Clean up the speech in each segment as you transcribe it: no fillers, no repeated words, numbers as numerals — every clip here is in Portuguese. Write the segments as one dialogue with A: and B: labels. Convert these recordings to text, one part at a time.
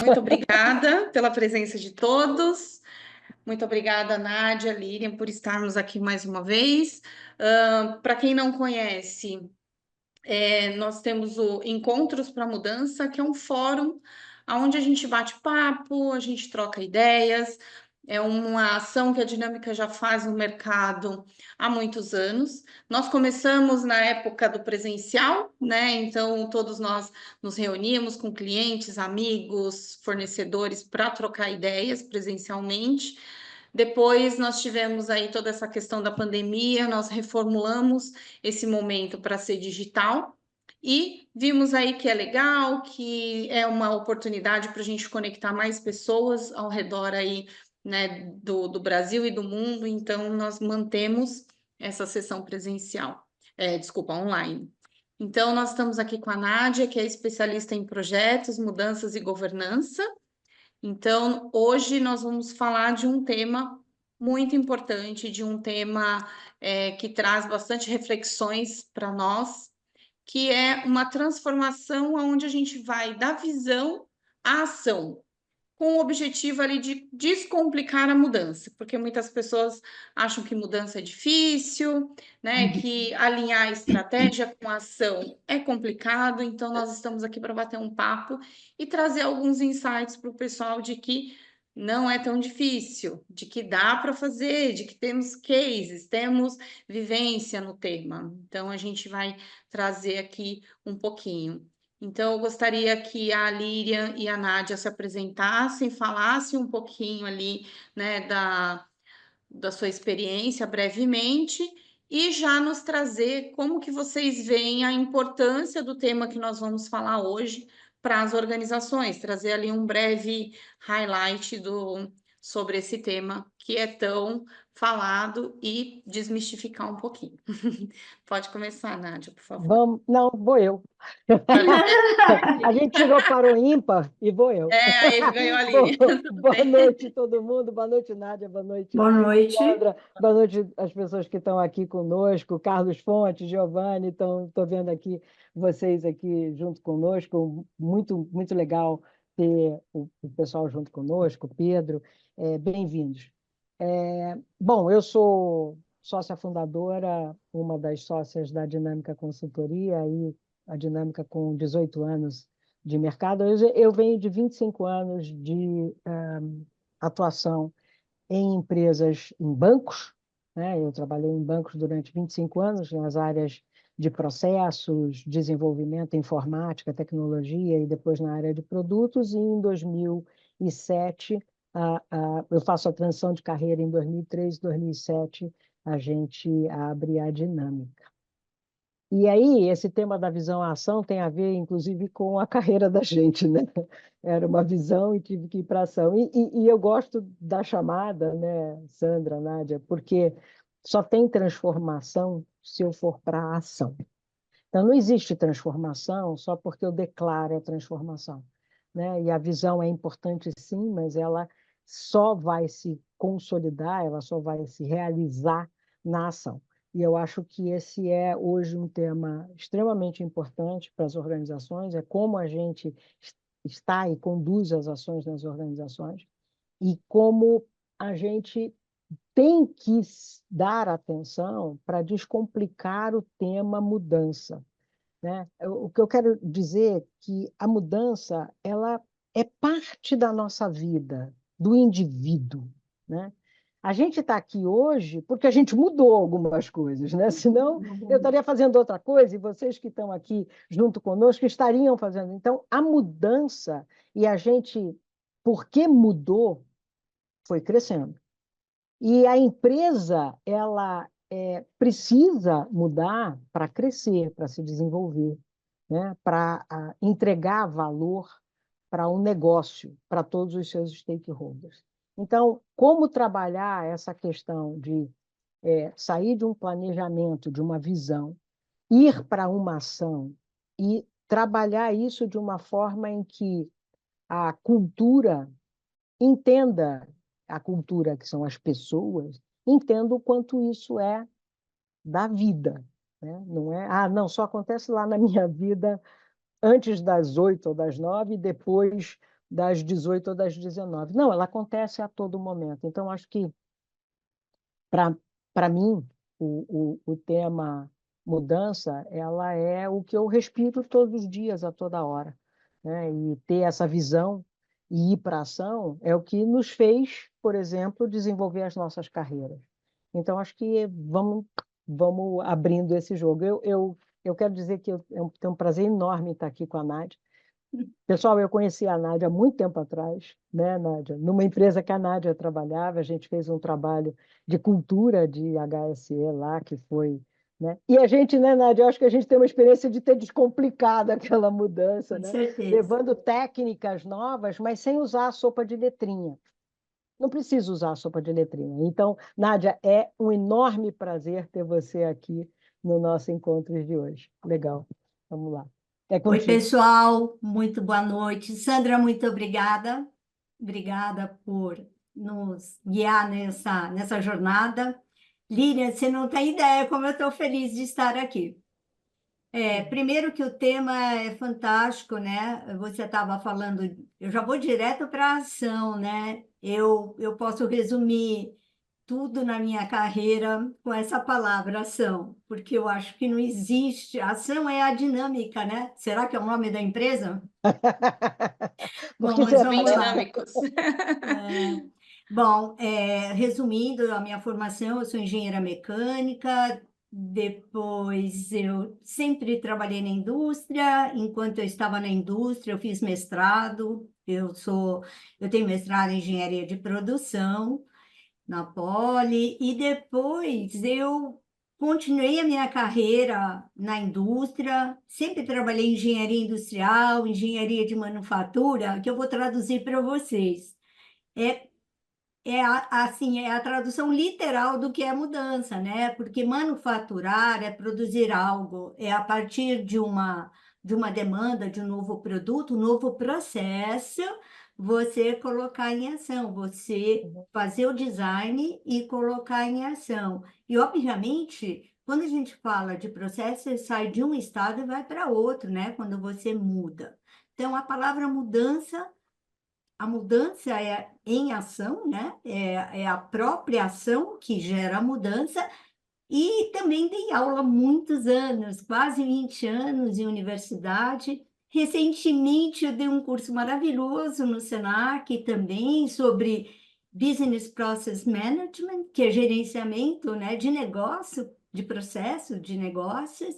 A: Muito obrigada pela presença de todos. Muito obrigada, Nádia, Líria, por estarmos aqui mais uma vez. Para quem não conhece, nós temos o Encontros para a Mudança, que é um fórum onde a gente bate papo, a gente troca ideias. É uma ação que a Dinâmica já faz no mercado há muitos anos. Nós começamos na época do presencial, né? Então, todos nós nos reuníamos com clientes, amigos, fornecedores para trocar ideias presencialmente. Depois nós tivemos aí toda essa questão da pandemia, nós reformulamos esse momento para ser digital e vimos aí que é legal, que é uma oportunidade para a gente conectar mais pessoas ao redor aí, né, do Brasil e do mundo, então nós mantemos essa sessão presencial, desculpa, online. Então, nós estamos aqui com a Nádia, que é especialista em projetos, mudanças e governança. Então, hoje nós vamos falar de um tema muito importante, de um tema que traz bastante reflexões para nós, que é uma transformação onde a gente vai da visão à ação, com o objetivo ali de descomplicar a mudança, porque muitas pessoas acham que mudança é difícil, né? Que alinhar a estratégia com a ação é complicado, então nós estamos aqui para bater um papo e trazer alguns insights para o pessoal de que não é tão difícil, de que dá para fazer, de que temos cases, temos vivência no tema. Então a gente vai trazer aqui um pouquinho. Então, eu gostaria que a Líria e a Nádia se apresentassem, falassem um pouquinho ali, né, da sua experiência brevemente e já nos trazer como que vocês veem a importância do tema que nós vamos falar hoje para as organizações, trazer ali um breve highlight sobre esse tema que é tão falado e desmistificar um pouquinho. Pode começar, Nádia, por favor.
B: Vamos, não, vou eu. A gente tirou para o ímpar e vou eu.
A: Aí ganhou a
B: Bom,
A: Líria. Tudo
B: boa
A: bem.
B: noite, todo mundo. Boa noite, Nádia. Boa noite,
C: Boa noite.
B: Sandra. Boa noite às pessoas que estão aqui conosco. Carlos Fontes, Giovanni. Então, estou vendo aqui vocês aqui junto conosco. Muito, muito legal ter o pessoal junto conosco. Pedro, bem-vindos. Bom, eu sou sócia fundadora, uma das sócias da Dinâmica Consultoria, e a Dinâmica com 18 anos de mercado. Eu venho de 25 anos de atuação em empresas, em bancos, né? Eu trabalhei em bancos durante 25 anos, nas áreas de processos, desenvolvimento, informática, tecnologia, e depois na área de produtos, e em 2007, eu faço a transição de carreira em 2003, 2007, a gente abre a Dinâmica. E aí, esse tema da visão à ação tem a ver, inclusive, com a carreira da gente, né? Era uma visão e tive que ir para a ação. E eu gosto da chamada, né, Sandra, Nádia, porque só tem transformação se eu for para a ação. Então, não existe transformação só porque eu declaro a transformação, né? E a visão é importante, sim, mas ela só vai se consolidar, ela só vai se realizar na ação. E eu acho que esse é hoje um tema extremamente importante para as organizações, é como a gente está e conduz as ações nas organizações e como a gente tem que dar atenção para descomplicar o tema mudança, né? O que eu quero dizer é que a mudança ela é parte da nossa vida, do indivíduo, né? A gente está aqui hoje porque a gente mudou algumas coisas, né? Senão eu estaria fazendo outra coisa e vocês que estão aqui junto conosco estariam fazendo. Então, a mudança e a gente, porque mudou, foi crescendo. E a empresa, ela precisa mudar para crescer, para se desenvolver, né? Para entregar valor para um negócio, para todos os seus stakeholders. Então, como trabalhar essa questão de sair de um planejamento, de uma visão, ir para uma ação e trabalhar isso de uma forma em que a cultura entenda, a cultura que são as pessoas, entenda o quanto isso é da vida, né? Não é, não, só acontece lá na minha vida antes das 8 ou das 9 e depois das 18 ou das 19. Não, ela acontece a todo momento. Então, acho que, para mim, o tema mudança, ela é o que eu respiro todos os dias, a toda hora, né? E ter essa visão e ir para a ação é o que nos fez, por exemplo, desenvolver as nossas carreiras. Então, acho que vamos abrindo esse jogo. Eu quero dizer que eu tenho um prazer enorme em estar aqui com a Nádia. Pessoal, eu conheci a Nádia há muito tempo atrás, né, Nádia? Numa empresa que a Nádia trabalhava, a gente fez um trabalho de cultura de HSE lá, que foi, né? E a gente, né, Nádia, eu acho que a gente tem uma experiência de ter descomplicado aquela mudança,
C: Com
B: né?
C: certeza.
B: Levando técnicas novas, mas sem usar a sopa de letrinha. Não precisa usar a sopa de letrinha. Então, Nádia, é um enorme prazer ter você aqui no nosso encontro de hoje. Legal. Vamos lá. É
C: Oi,
B: contigo.
C: pessoal, muito boa noite. Sandra, muito obrigada. Obrigada por nos guiar nessa jornada. Líria, você não tem ideia como eu estou feliz de estar aqui. Primeiro que o tema é fantástico, né? Você estava falando, eu já vou direto para a ação, né? Eu posso resumir tudo na minha carreira com essa palavra ação, porque eu acho que não existe. Ação é a dinâmica, né? Será que é o nome da empresa?
B: Por
C: Bom,
B: que
C: mas
A: Somos
B: será,
A: bem
C: vamos
B: né?
C: lá.
A: dinâmicos.
C: Bom, resumindo a minha formação, eu sou engenheira mecânica, depois eu sempre trabalhei na indústria, enquanto eu estava na indústria, eu fiz mestrado, eu tenho mestrado em engenharia de produção na Poli, e depois eu continuei a minha carreira na indústria, sempre trabalhei em engenharia industrial, engenharia de manufatura, que eu vou traduzir para vocês. É assim, é a tradução literal do que é mudança, né? Porque manufaturar é produzir algo, é a partir de uma demanda, de um novo produto, um novo processo, você colocar em ação, você fazer o design e colocar em ação. E, obviamente, quando a gente fala de processo, você sai de um estado e vai para outro, né? Quando você muda. Então, a palavra mudança, a mudança é em ação, né? É a própria ação que gera a mudança. E também dei aula há muitos anos, quase 20 anos em universidade. Recentemente, eu dei um curso maravilhoso no Senac também sobre Business Process Management, que é gerenciamento, né, de negócio, de processo de negócios.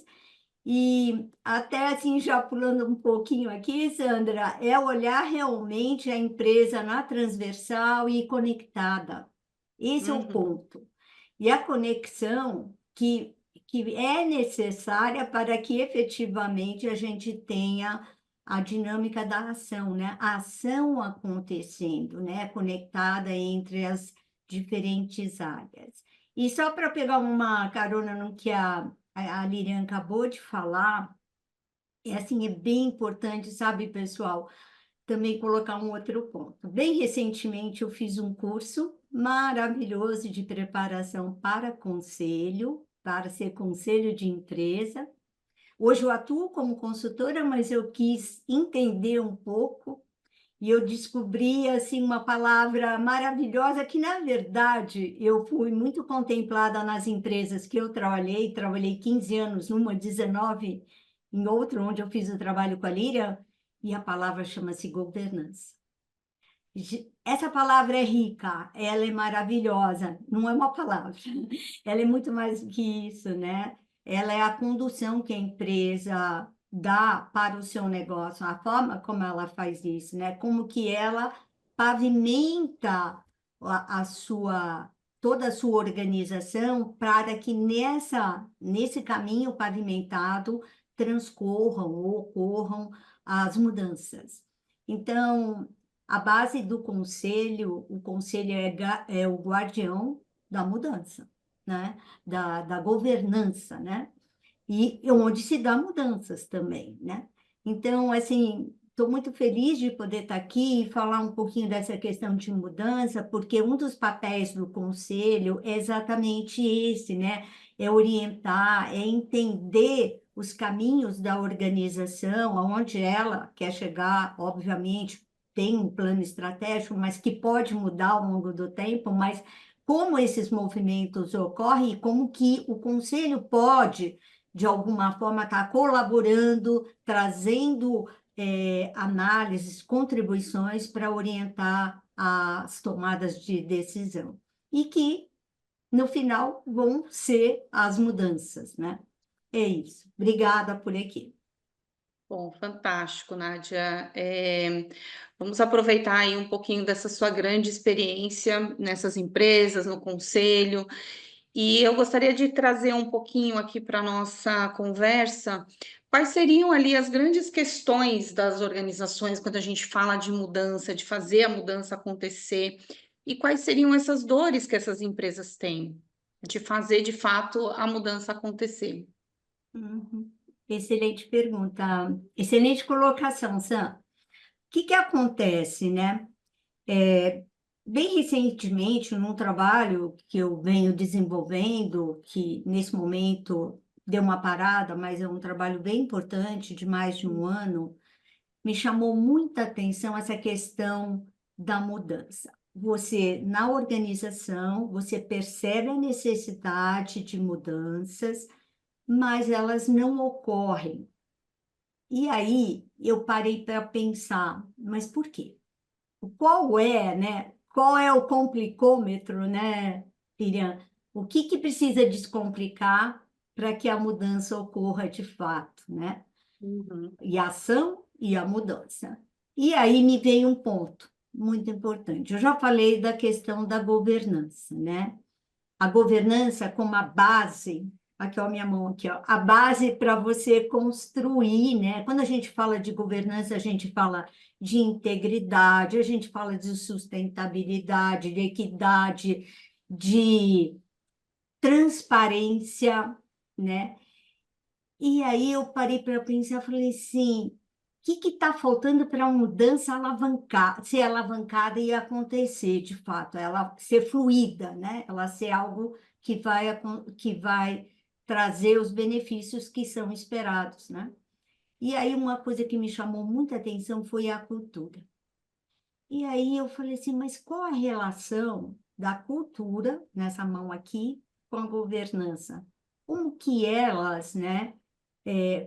C: E até assim, já pulando um pouquinho aqui, Sandra, é olhar realmente a empresa na transversal e conectada. Esse é o
A: Uhum.
C: ponto. E a conexão que é necessária para que efetivamente a gente tenha a dinâmica da ação, né? A ação acontecendo, né? Conectada entre as diferentes áreas. E só para pegar uma carona no que a Lilian acabou de falar, é assim, é bem importante, sabe, pessoal, também colocar um outro ponto. Bem recentemente eu fiz um curso maravilhoso de preparação para conselho, para ser conselho de empresa. Hoje eu atuo como consultora, mas eu quis entender um pouco e eu descobri assim uma palavra maravilhosa que na verdade eu fui muito contemplada nas empresas que eu trabalhei 15 anos numa, 19 em outra onde eu fiz o trabalho com a Líria, e a palavra chama-se governança. Essa palavra é rica, ela é maravilhosa, não é uma palavra, ela é muito mais do que isso, né? Ela é a condução que a empresa dá para o seu negócio, a forma como ela faz isso, né? Como que ela pavimenta toda a sua organização para que nesse caminho pavimentado transcorram ou ocorram as mudanças. Então, a base do conselho, o conselho é o guardião da mudança, né? Da governança, né? E onde se dá mudanças também, né? Então, assim, estou muito feliz de poder estar aqui e falar um pouquinho dessa questão de mudança, porque um dos papéis do conselho é exatamente esse, né? É orientar, é entender os caminhos da organização, aonde ela quer chegar, obviamente, tem um plano estratégico, mas que pode mudar ao longo do tempo, mas como esses movimentos ocorrem e como que o conselho pode, de alguma forma, estar colaborando, trazendo análises, contribuições para orientar as tomadas de decisão. E que, no final, vão ser as mudanças, né? É isso. Obrigada por aqui.
A: Bom, fantástico, Nádia. Vamos aproveitar aí um pouquinho dessa sua grande experiência nessas empresas, no conselho, e eu gostaria de trazer um pouquinho aqui para a nossa conversa, quais seriam ali as grandes questões das organizações quando a gente fala de mudança, de fazer a mudança acontecer, e quais seriam essas dores que essas empresas têm de fazer de fato a mudança acontecer.
C: Uhum. Excelente pergunta. Excelente colocação, Sam. O que acontece, né? Bem recentemente, num trabalho que eu venho desenvolvendo, que nesse momento deu uma parada, mas é um trabalho bem importante, de mais de um ano, me chamou muita atenção essa questão da mudança. Você, na organização, você percebe a necessidade de mudanças, mas elas não ocorrem. E aí eu parei para pensar, mas por quê? Qual é, né? Qual é o complicômetro, né, Miriam? O que precisa descomplicar para que a mudança ocorra de fato, né?
A: Uhum.
C: E a ação e a mudança. E aí me veio um ponto muito importante. Eu já falei da questão da governança, né? A governança como a base, aqui ó, minha mão aqui, ó, a base para você construir, né? Quando a gente fala de governança, a gente fala de integridade, a gente fala de sustentabilidade, de equidade, de transparência, né? E aí eu parei para pensar, falei assim, o que está faltando para a mudança alavancar, ser alavancada e acontecer de fato, ela ser fluida, né? Ela ser algo que vai trazer os benefícios que são esperados, né? E aí uma coisa que me chamou muita atenção foi a cultura. E aí eu falei assim, mas qual a relação da cultura, nessa mão aqui, com a governança? Como que elas, né?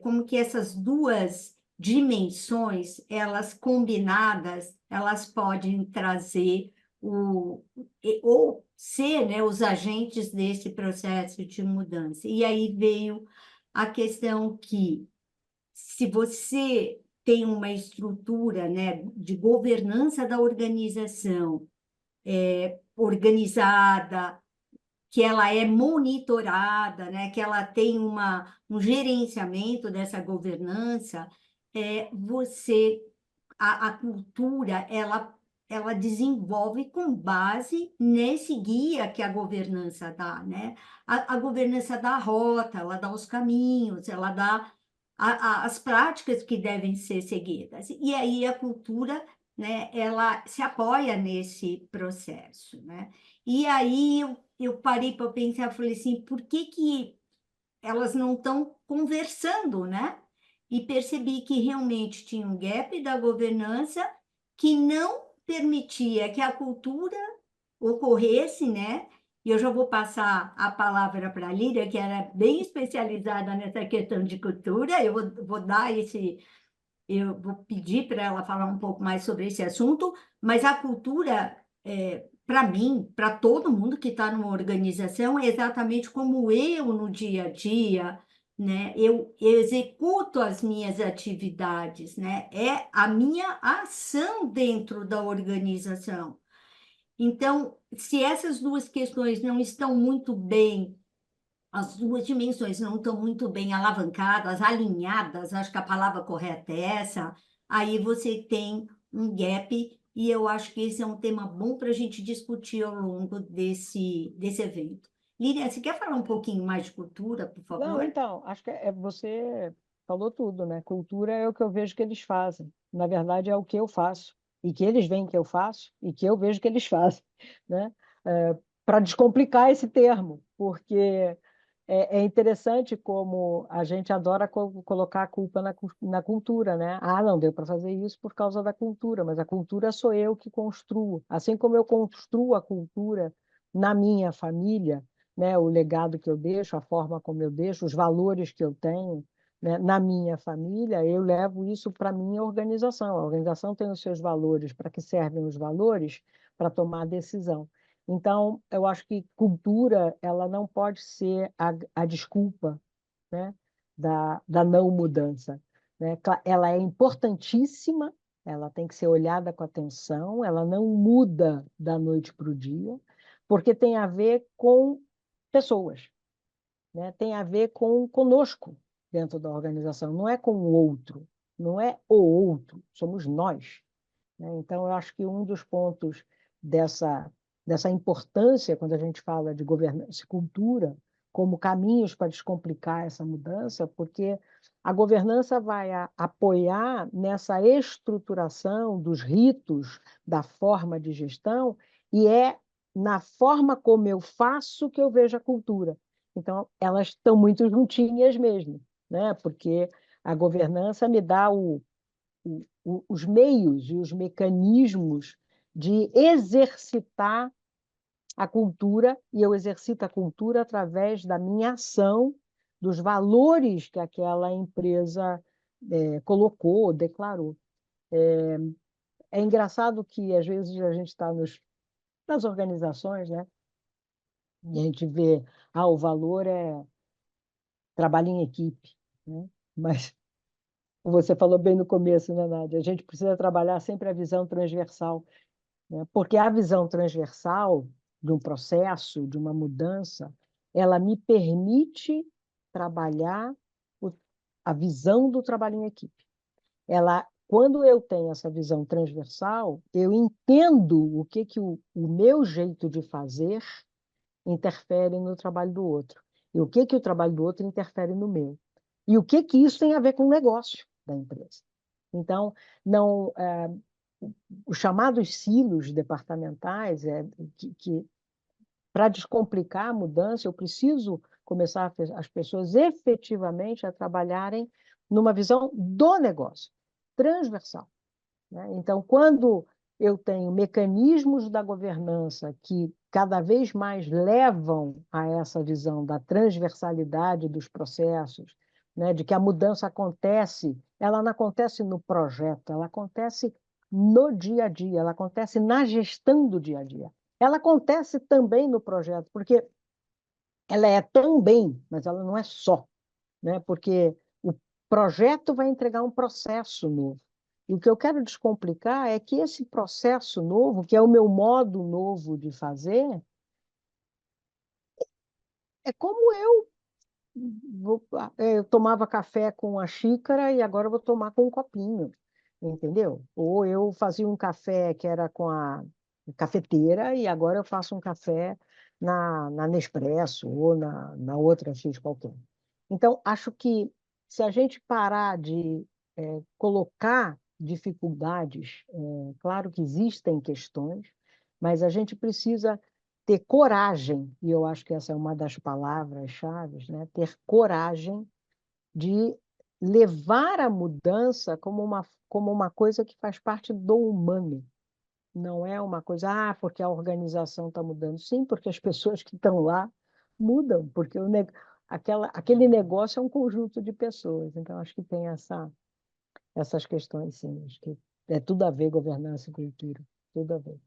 C: Como que essas duas dimensões, elas combinadas, elas podem trazer ou ser, né, os agentes desse processo de mudança. E aí veio a questão que, se você tem uma estrutura, né, de governança da organização organizada, que ela é monitorada, né, que ela tem um gerenciamento dessa governança, a cultura, ela desenvolve com base nesse guia que a governança dá, né? A governança dá a rota, ela dá os caminhos, ela dá as práticas que devem ser seguidas. E aí a cultura, né, ela se apoia nesse processo, né? E aí eu parei para pensar, falei assim, por que elas não estão conversando, né? E percebi que realmente tinha um gap da governança que não permitia que a cultura ocorresse, né? E eu já vou passar a palavra para a Lídia, que era bem especializada nessa questão de cultura. Eu vou pedir para ela falar um pouco mais sobre esse assunto, mas a cultura, para mim, para todo mundo que está numa organização, é exatamente como eu no dia a dia, né? Eu executo as minhas atividades, né? É a minha ação dentro da organização. Então, se essas duas questões não estão muito bem, as duas dimensões não estão muito bem alavancadas, alinhadas, acho que a palavra correta é essa, aí você tem um gap, e eu acho que esse é um tema bom para a gente discutir ao longo desse evento. Lilian, você quer falar um pouquinho mais de cultura, por
B: Não,
C: favor?
B: então, acho que você falou tudo, né? Cultura é o que eu vejo que eles fazem. Na verdade, é o que eu faço. E que eles veem que eu faço e que eu vejo que eles fazem, né? Para descomplicar esse termo, porque é interessante como a gente adora colocar a culpa na cultura, né? Ah, não deu para fazer isso por causa da cultura, mas a cultura sou eu que construo. Assim como eu construo a cultura na minha família, né? O legado que eu deixo, a forma como eu deixo, os valores que eu tenho, né? Na minha família, eu levo isso para a minha organização. A organização tem os seus valores, para que servem os valores? Para tomar decisão. Então, eu acho que cultura ela não pode ser a desculpa, né, da não mudança, né? Ela é importantíssima, ela tem que ser olhada com atenção, ela não muda da noite para o dia, porque tem a ver com pessoas, né? Tem a ver com conosco dentro da organização, não é com o outro, não é o outro, somos nós, né? Então, eu acho que um dos pontos dessa importância, quando a gente fala de governança e cultura, como caminhos para descomplicar essa mudança, porque a governança vai apoiar nessa estruturação dos ritos, da forma de gestão, e é na forma como eu faço que eu vejo a cultura. Então, elas estão muito juntinhas mesmo, né? Porque a governança me dá os meios e os mecanismos de exercitar a cultura, e eu exercito a cultura através da minha ação, dos valores que aquela empresa colocou, declarou. É engraçado que, às vezes, a gente está nas organizações, né? E a gente vê, o valor é trabalho em equipe, né? Mas você falou bem no começo, né, Nádia? A gente precisa trabalhar sempre a visão transversal, né? Porque a visão transversal de um processo, de uma mudança, ela me permite trabalhar a visão do trabalho em equipe. Quando eu tenho essa visão transversal, eu entendo que o meu jeito de fazer interfere no trabalho do outro, e o trabalho do outro interfere no meu. E o que isso tem a ver com o negócio da empresa. Então, não, os chamados silos departamentais, que para descomplicar a mudança, eu preciso começar as pessoas efetivamente a trabalharem numa visão do negócio, transversal, né? Então, quando eu tenho mecanismos da governança que cada vez mais levam a essa visão da transversalidade dos processos, né, de que a mudança acontece, ela não acontece no projeto, ela acontece no dia a dia, ela acontece na gestão do dia a dia. Ela acontece também no projeto, porque ela é também, mas ela não é só, né? Porque o projeto vai entregar um processo novo. E o que eu quero descomplicar é que esse processo novo, que é o meu modo novo de fazer, é como eu tomava café com a xícara e agora eu vou tomar com um copinho, entendeu? Ou eu fazia um café que era com a cafeteira e agora eu faço um café na Nespresso ou na outra X qualquer. Então, acho que se a gente parar de colocar dificuldades, claro que existem questões, mas a gente precisa ter coragem, e eu acho que essa é uma das palavras-chave, né? Ter coragem de levar a mudança como uma coisa que faz parte do humano. Não é uma coisa, porque a organização está mudando. Sim, porque as pessoas que estão lá mudam, porque aquele negócio é um conjunto de pessoas. Então, acho que tem essas questões, sim. Acho que é tudo a ver governança e cultura, tudo a ver.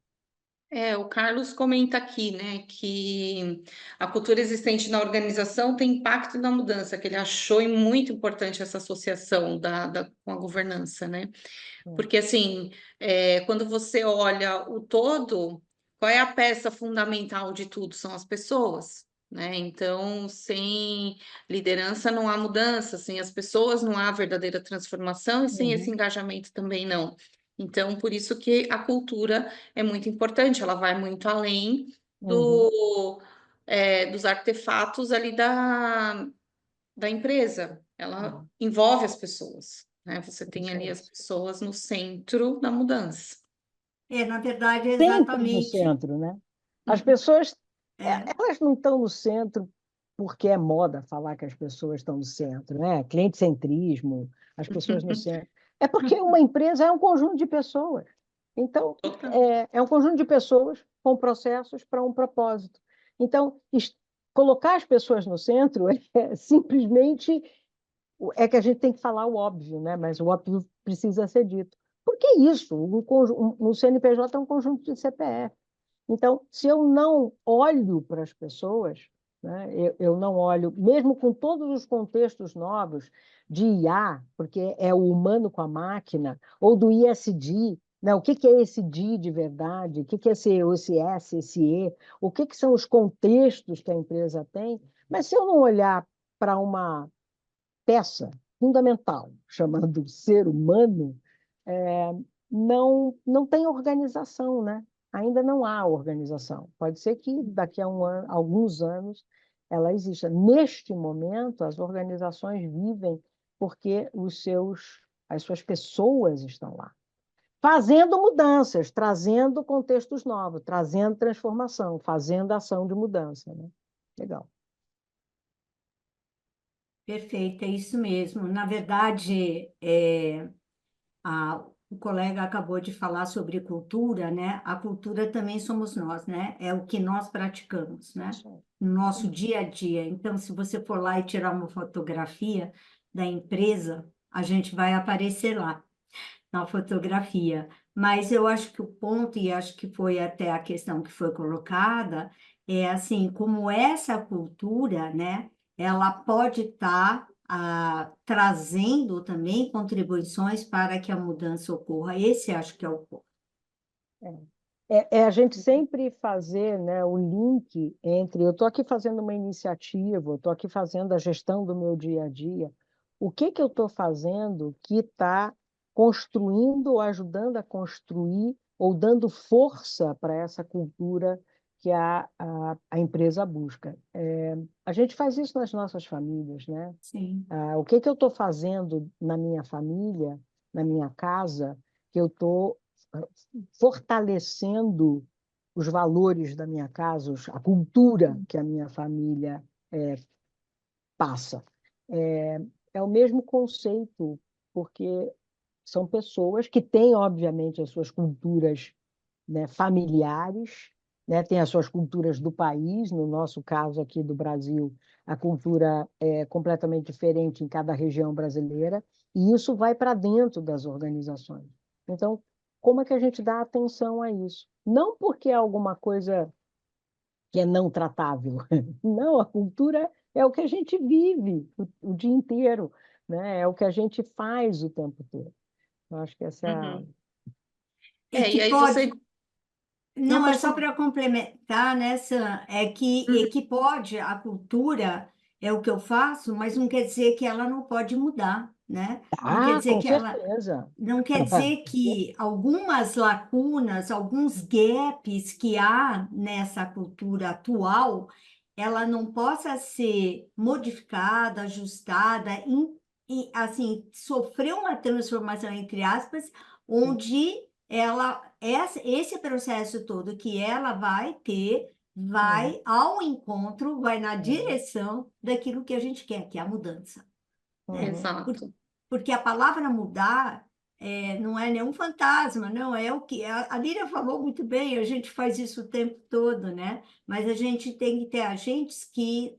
A: O Carlos comenta aqui, né, que a cultura existente na organização tem impacto na mudança, que ele achou muito importante essa associação com a governança, né? Porque, assim, quando você olha o todo, qual é a peça fundamental de tudo? São as pessoas, né? Então, sem liderança não há mudança, sem as pessoas não há verdadeira transformação e sem esse engajamento também não. Então, por isso que a cultura é muito importante, ela vai muito além dos artefatos ali da empresa, ela envolve as pessoas, né? Você tem ali as pessoas no centro da mudança.
C: Na verdade, é
B: Sempre no
C: exatamente.
B: centro, né? As pessoas,
C: É,
B: elas não estão no centro porque é moda falar que as pessoas estão no centro, né? Cliente-centrismo, as pessoas no centro. É porque uma empresa é um conjunto de pessoas. Então,
A: Total.
B: é um conjunto de pessoas com processos para um propósito. Então, colocar as pessoas no centro é simplesmente que a gente tem que falar o óbvio, né? Mas o óbvio precisa ser dito. Por que isso? O CNPJ é um conjunto de CPF. Então, se eu não olho para as pessoas, né, eu não olho, mesmo com todos os contextos novos de IA, porque é o humano com a máquina, ou do ISD, né, o que é esse D de verdade, o que é esse S, esse E, o que são os contextos que a empresa tem, mas se eu não olhar para uma peça fundamental, chamando ser humano, é, não tem organização, né? Ainda não há organização. Pode ser que daqui a alguns anos ela exista. Neste momento, as organizações vivem porque as suas pessoas estão lá, fazendo mudanças, trazendo contextos novos, trazendo transformação, fazendo ação de mudança, né? Legal.
C: Perfeito, é isso mesmo. Na verdade, o colega acabou de falar sobre cultura, né? A cultura também somos nós, né? É o que nós praticamos, né?
B: Isso aí.
C: No nosso dia a dia. Então, se você for lá e tirar uma fotografia da empresa, a gente vai aparecer lá na fotografia. Mas eu acho que o ponto, e acho que foi até a questão que foi colocada, é assim, como essa cultura, né, ela pode estar trazendo também contribuições para que a mudança ocorra. Esse acho que é o ponto.
B: É a gente sempre fazer, né, o link entre eu estou aqui fazendo uma iniciativa, eu estou aqui fazendo a gestão do meu dia a dia. O que eu estou fazendo que está construindo ou ajudando a construir ou dando força para essa cultura que a empresa busca? A gente faz isso nas nossas famílias, né?
C: Sim.
B: O que eu estou fazendo na minha família, na minha casa, que eu estou fortalecendo os valores da minha casa, a cultura que a minha família passa. É o mesmo conceito, porque são pessoas que têm, obviamente, as suas culturas, né, familiares, né, têm as suas culturas do país, no nosso caso aqui do Brasil, a cultura é completamente diferente em cada região brasileira, e isso vai para dentro das organizações. Então, como é que a gente dá atenção a isso? Não porque é alguma coisa que é não tratável. Não, a cultura é o que a gente vive o dia inteiro, né? É o que a gente faz o tempo todo. Eu acho que essa é a...
A: Uhum.
C: E que
A: E aí
C: pode.
A: você... Não,
C: Não, é
A: pode
C: só
A: falar.
C: para complementar, né, Sam? É
A: Uhum.
C: que pode, a cultura é o que eu faço, mas não quer dizer que ela não pode mudar, né? Não quer dizer
B: Com
C: que ela.
B: certeza.
C: Não quer dizer que algumas lacunas, alguns gaps que há nessa cultura atual, ela não possa ser modificada, ajustada, assim, sofrer uma transformação, entre aspas, onde esse processo todo que ela vai ter,
B: Uhum.
C: vai ao encontro, vai na
B: Uhum.
C: direção daquilo que a gente quer, que é a mudança, né?
B: Uhum.
A: Exato.
C: Porque a palavra mudar não é nenhum fantasma, não, é o que a Líria falou muito bem, a gente faz isso o tempo todo, né? Mas a gente tem que ter agentes que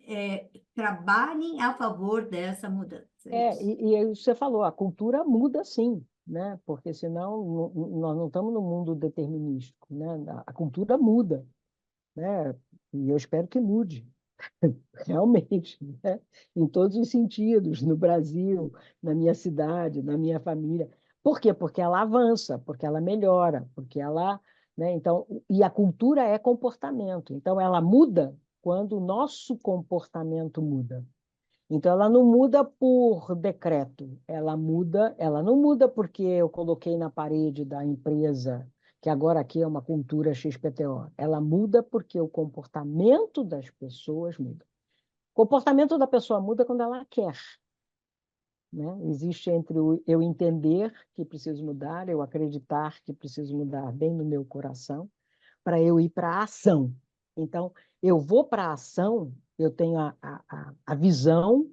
C: trabalhem a favor dessa mudança. É isso.
B: E aí você falou, a cultura muda sim, né? Porque senão nós não estamos no mundo determinístico, né? A cultura muda, né? E eu espero que mude, realmente, né? Em todos os sentidos, no Brasil, na minha cidade, na minha família. Por quê? Porque ela avança, porque ela melhora, porque ela, né? Então, e a cultura é comportamento. Então, ela muda quando o nosso comportamento muda. Então, ela não muda por decreto, ela não muda porque eu coloquei na parede da empresa que agora aqui é uma cultura XPTO. Ela muda porque o comportamento das pessoas muda. O comportamento da pessoa muda quando ela quer, né? Existe entre o eu entender que preciso mudar, eu acreditar que preciso mudar bem no meu coração, para eu ir para a ação. Então, eu vou para a ação eu tenho a visão,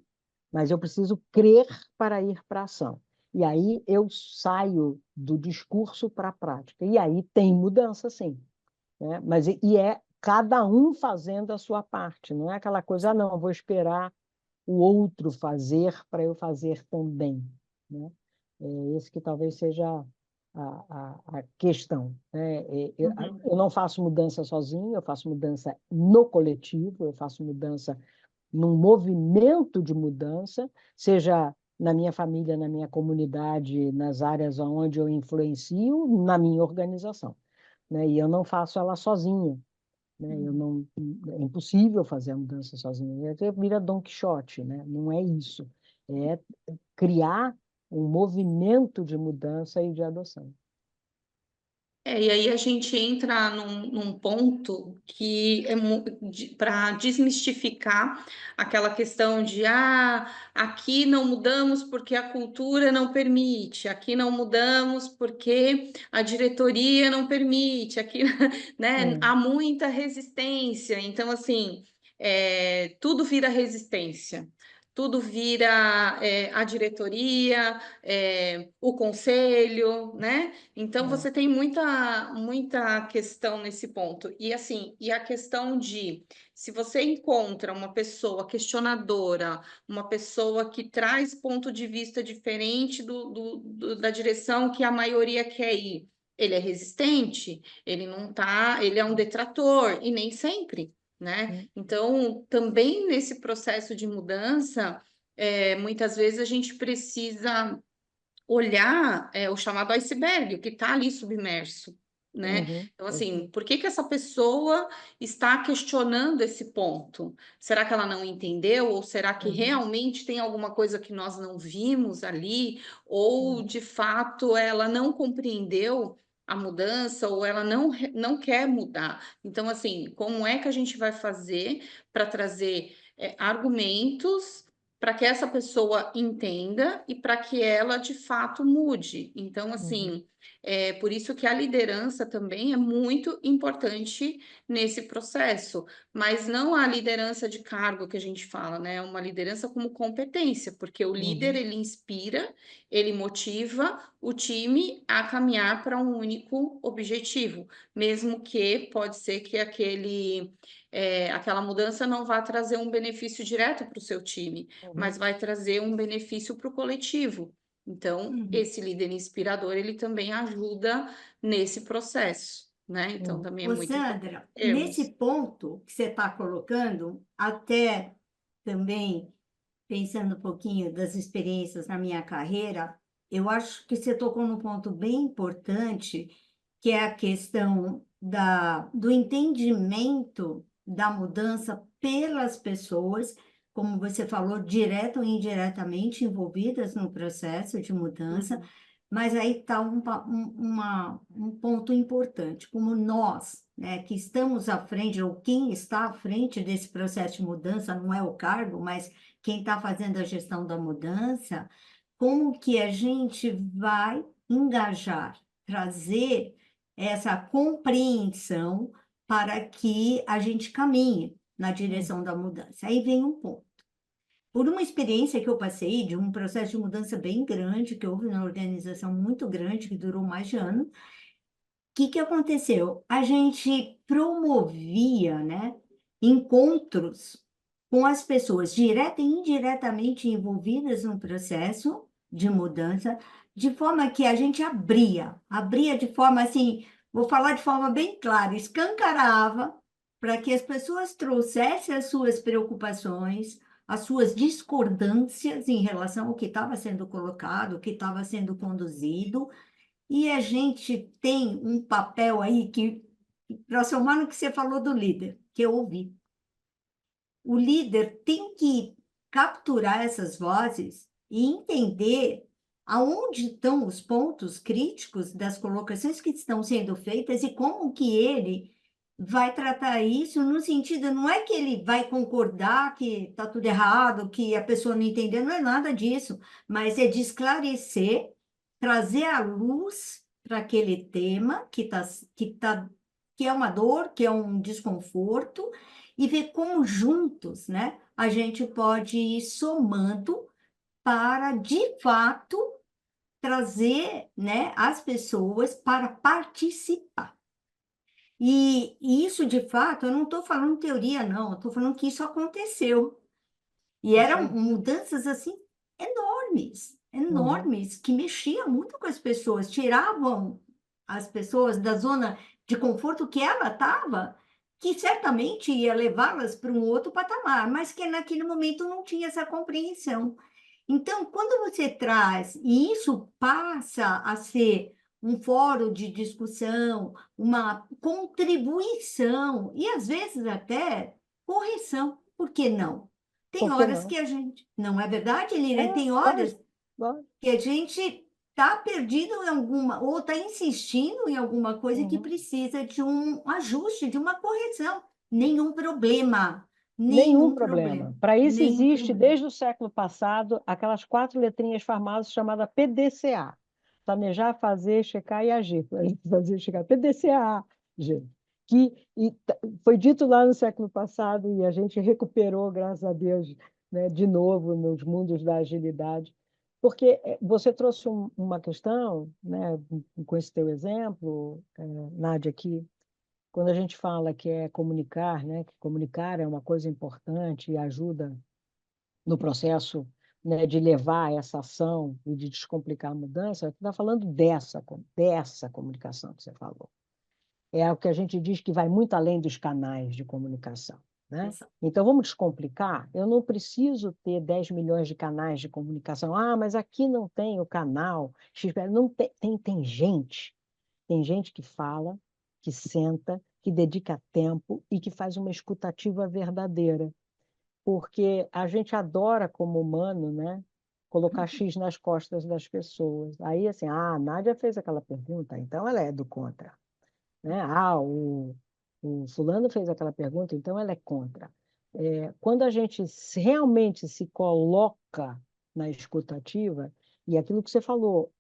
B: mas eu preciso crer para ir para a ação. E aí eu saio do discurso para a prática. E aí tem mudança, sim, né? Mas é cada um fazendo a sua parte, não é aquela coisa, não, eu vou esperar o outro fazer para eu fazer também, né? Esse que talvez seja a questão, né?
A: Uhum.
B: Eu não faço mudança sozinho, eu faço mudança no coletivo, eu faço mudança num movimento de mudança, seja na minha família, na minha comunidade, nas áreas onde eu influencio, na minha organização, né? E eu não faço ela sozinho, né? Eu não, é impossível fazer a mudança sozinho. Vira Don Quixote, né? Não é isso. É criar um movimento de mudança e de adoção.
A: E aí a gente entra num ponto que é para desmistificar aquela questão de aqui não mudamos porque a cultura não permite, aqui não mudamos porque a diretoria não permite, aqui, né,
B: É.
A: há muita resistência. Então, assim, tudo vira resistência. Tudo vira a diretoria, o conselho, né? Então
B: É.
A: você tem muita questão nesse ponto. E assim, e a questão de se você encontra uma pessoa questionadora, uma pessoa que traz ponto de vista diferente da direção que a maioria quer ir, ele é resistente, ele não tá, ele é um detrator, e nem sempre, né? Então, também nesse processo de mudança, muitas vezes a gente precisa olhar o chamado iceberg, o que está ali submerso, né?
B: Uhum.
A: Então, assim, por que que essa pessoa está questionando esse ponto? Será que ela não entendeu? Ou será que
B: Uhum.
A: realmente tem alguma coisa que nós não vimos ali? Ou,
B: Uhum.
A: de fato, ela não compreendeu a mudança ou ela não quer mudar? Então, assim, como é que a gente vai fazer para trazer argumentos para que essa pessoa entenda e para que ela de fato mude. Então,
B: Uhum.
A: assim, é por isso que a liderança também é muito importante nesse processo, mas não a liderança de cargo que a gente fala, né? Uma liderança como competência, porque o líder
B: Uhum.
A: ele inspira, ele motiva o time a caminhar para um único objetivo, mesmo que pode ser que aquela mudança não vai trazer um benefício direto para o seu time,
B: Uhum.
A: mas vai trazer um benefício para o coletivo. Então,
C: Uhum.
A: esse líder inspirador, ele também ajuda nesse processo, né? Então,
B: Uhum.
A: também é
C: Ô,
A: muito importante
C: Sandra, nesse
A: termos.
C: ponto que você está colocando, até também pensando um pouquinho das experiências na minha carreira, eu acho que você tocou num ponto bem importante, que é a questão do entendimento da mudança pelas pessoas, como você falou, direto ou indiretamente envolvidas no processo de mudança,
A: Uhum,
C: mas aí está um ponto importante, como nós, né, que estamos à frente, ou quem está à frente desse processo de mudança, não é o cargo, mas quem está fazendo a gestão da mudança, como que a gente vai engajar, trazer essa compreensão para que a gente caminhe na direção da mudança. Aí vem um ponto. Por uma experiência que eu passei de um processo de mudança bem grande, que houve na organização muito grande, que durou mais de ano, o que aconteceu? A gente promovia, né, encontros com as pessoas direta e indiretamente envolvidas no processo de mudança, de forma que a gente abria de forma assim, vou falar de forma bem clara, escancarava para que as pessoas trouxessem as suas preocupações, as suas discordâncias em relação ao que estava sendo colocado, o que estava sendo conduzido, e a gente tem um papel aí que, para somar no que você falou do líder, que eu ouvi. O líder tem que capturar essas vozes e entender aonde estão os pontos críticos das colocações que estão sendo feitas e como que ele vai tratar isso no sentido, não é que ele vai concordar que está tudo errado, que a pessoa não entendeu, não é nada disso, mas é de esclarecer, trazer a luz para aquele tema que é uma dor, que é um desconforto, e ver como juntos, né, a gente pode ir somando para, de fato, trazer, né, as pessoas para participar. E isso, de fato, eu não estou falando teoria, não, eu estou falando que isso aconteceu. E
B: Isso
C: eram
B: aí.
C: mudanças assim enormes,
B: Uhum.
C: enormes, que mexiam muito com as pessoas, tiravam as pessoas da zona de conforto que ela estava, que certamente ia levá-las para um outro patamar, mas que naquele momento não tinha essa compreensão. Então, quando você traz, e isso passa a ser um fórum de discussão, uma contribuição, e às vezes até correção, por que não? Tem
B: Por que
C: horas que
B: não?
C: a gente, não é verdade,
B: É,
C: Lilian? Tem horas
B: lógico, lógico.
C: que a gente está perdido em alguma, ou está insistindo em alguma coisa que
B: Uhum.
C: precisa de um ajuste, de uma correção. Nenhum problema,
B: Nenhum
C: nenhum
B: problema.
C: problema,
B: Para isso
C: nenhum
B: existe,
C: problema.
B: desde o século passado, aquelas 4 letrinhas famosas chamadas PDCA. Planejar, fazer, checar e agir. Fazer, checar. PDCA, gente. Foi dito lá no século passado e a gente recuperou, graças a Deus, né, de novo nos mundos da agilidade. Porque você trouxe uma questão, né, com esse teu exemplo, Nádia, aqui, quando a gente fala que é comunicar, né, que comunicar é uma coisa importante e ajuda no processo, né, de levar essa ação e de descomplicar a mudança, você está falando dessa comunicação que você falou. É o que a gente diz que vai muito além dos canais de comunicação, né? Então, vamos descomplicar? Eu não preciso ter 10 milhões de canais de comunicação. Ah, mas aqui não tem o canal. Não tem, tem gente que fala, que senta, que dedica tempo e que faz uma escutativa verdadeira. Porque a gente adora, como humano, né, colocar X nas costas das pessoas. Aí, assim, a Nádia fez aquela pergunta, então ela é do contra. Né? O fulano fez aquela pergunta, então ela é contra. Quando a gente realmente se coloca na escutativa, e aquilo que você falou,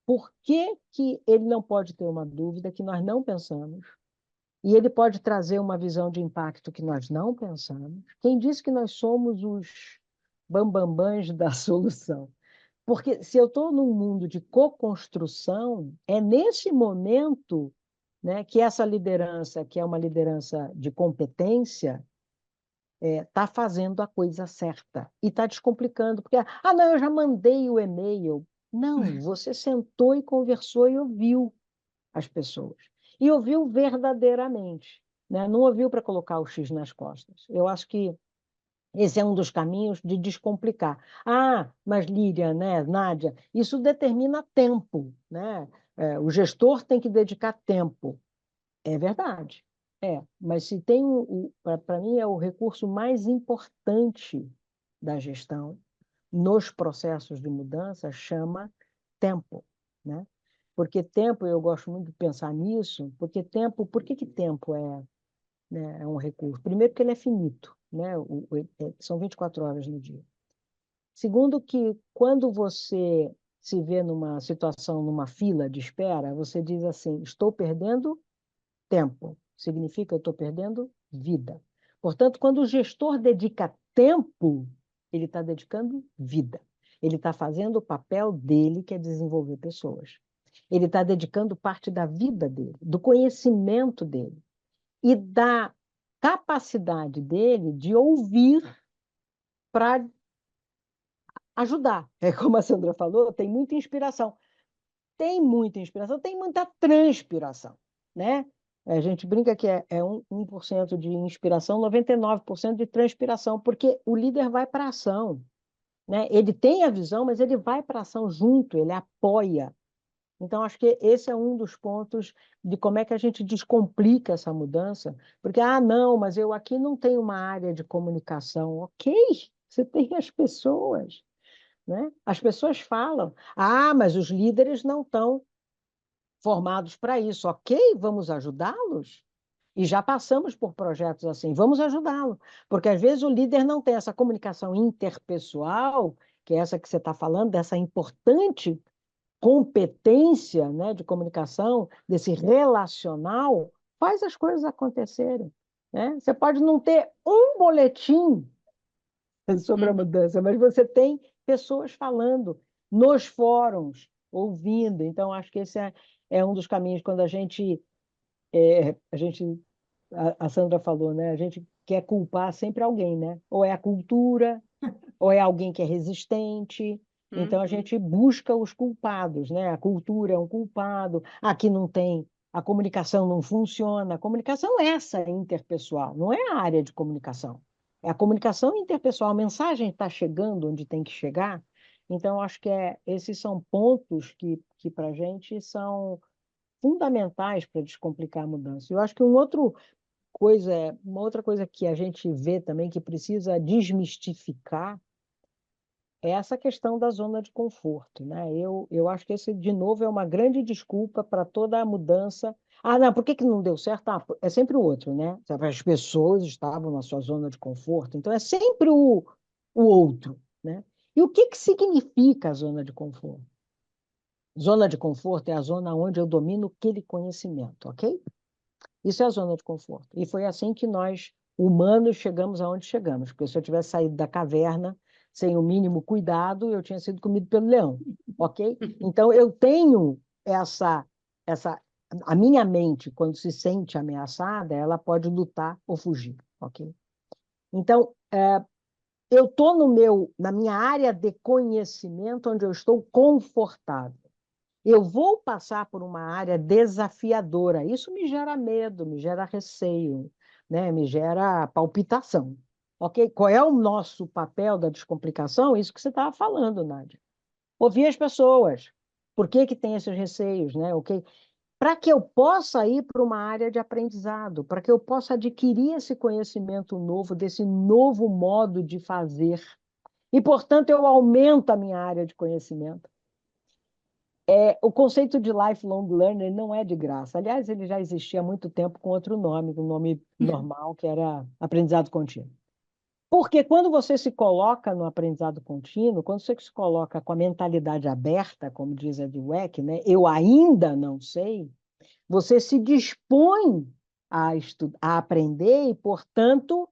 B: por que que ele não pode ter uma dúvida que nós não pensamos, e ele pode trazer uma visão de impacto que nós não pensamos? Quem disse que nós somos os bambambãs da solução? Porque se eu estou num mundo de co-construção, é nesse momento, né, que essa liderança, que é uma liderança de competência, está fazendo a coisa certa e está descomplicando. Porque, ah, não, eu já mandei o e-mail. Não, você sentou e conversou e ouviu as pessoas. E ouviu verdadeiramente, né? Não ouviu para colocar o X nas costas. Eu acho que esse é um dos caminhos de descomplicar. Ah, mas Lídia, né, Nádia, isso determina tempo, né? O gestor tem que dedicar tempo. É verdade. Mas se tem para mim é o recurso mais importante da gestão nos processos de mudança chama tempo, né? Porque tempo, eu gosto muito de pensar nisso, porque tempo, por que tempo né, é um recurso? Primeiro que ele é finito, né? São 24 horas no dia. Segundo que quando você se vê numa situação, numa fila de espera, você diz assim, estou perdendo tempo. Significa eu estou perdendo vida. Portanto, quando o gestor dedica tempo, ele está dedicando vida. Ele está fazendo o papel dele, que é desenvolver pessoas. Ele está dedicando parte da vida dele, do conhecimento dele e da capacidade dele de ouvir para ajudar. É como a Sandra falou, tem muita inspiração. Tem muita inspiração, tem muita transpiração, né? A gente brinca que é 1% de inspiração, 99% de transpiração, porque o líder vai para a ação, né? Ele tem a visão, mas ele vai para a ação junto, ele apoia. Então, acho que esse é um dos pontos de como é que a gente descomplica essa mudança, porque, ah, não, mas eu aqui não tenho uma área de comunicação. Ok, você tem as pessoas, né? As pessoas falam, ah, mas os líderes não estão formados para isso. Ok, vamos ajudá-los? E já passamos por projetos assim, vamos ajudá-lo. Porque às vezes o líder não tem essa comunicação interpessoal, que é essa que você está falando, dessa importante competência, né, de comunicação, desse relacional, faz as coisas acontecerem. né? Você pode não ter um boletim sobre a mudança, mas você tem pessoas falando nos fóruns, ouvindo. Então, acho que esse é um dos caminhos quando a gente, a Sandra falou, né? A gente quer culpar sempre alguém, né? Ou é a cultura, ou é alguém que é resistente. Então, a
A: Uhum.
B: gente busca os culpados, né? A cultura é um culpado, aqui não tem, a comunicação não funciona. A comunicação é essa interpessoal, não é a área de comunicação. É a comunicação interpessoal, a mensagem está chegando onde tem que chegar. Então, acho que esses são pontos que para a gente são fundamentais para descomplicar a mudança. Eu acho que uma outra coisa que a gente vê também que precisa desmistificar é essa questão da zona de conforto, né? Eu acho que esse, de novo, é uma grande desculpa para toda a mudança. Ah, não, por que que não deu certo? Ah, é sempre o outro, né? Sabe, as pessoas estavam na sua zona de conforto, então é sempre o outro, né? E o que que significa a zona de conforto? Zona de conforto é a zona onde eu domino aquele conhecimento, ok? Isso é a zona de conforto. E foi assim que nós, humanos, chegamos aonde chegamos. Porque se eu tivesse saído da caverna sem o mínimo cuidado, eu tinha sido comido pelo leão, ok? Então, eu tenho essa... A minha mente, quando se sente ameaçada, ela pode lutar ou fugir, ok? Então, eu estou na minha área de conhecimento onde eu estou confortável. Eu vou passar por uma área desafiadora. Isso me gera medo, me gera receio, né? Me gera palpitação. Ok? Qual é o nosso papel da descomplicação? Isso que você estava falando, Nádia. Ouvir as pessoas. Por que que tem esses receios, né? Ok? Para que eu possa ir para uma área de aprendizado, para que eu possa adquirir esse conhecimento novo, desse novo modo de fazer. E, portanto, eu aumento a minha área de conhecimento. O conceito de lifelong learner não é de graça. Aliás, ele já existia há muito tempo com outro nome, um nome normal, que era aprendizado contínuo. Porque quando você se coloca no aprendizado contínuo, quando você se coloca com a mentalidade aberta, como diz a Dweck, né? Eu ainda não sei, você se dispõe a aprender e, portanto,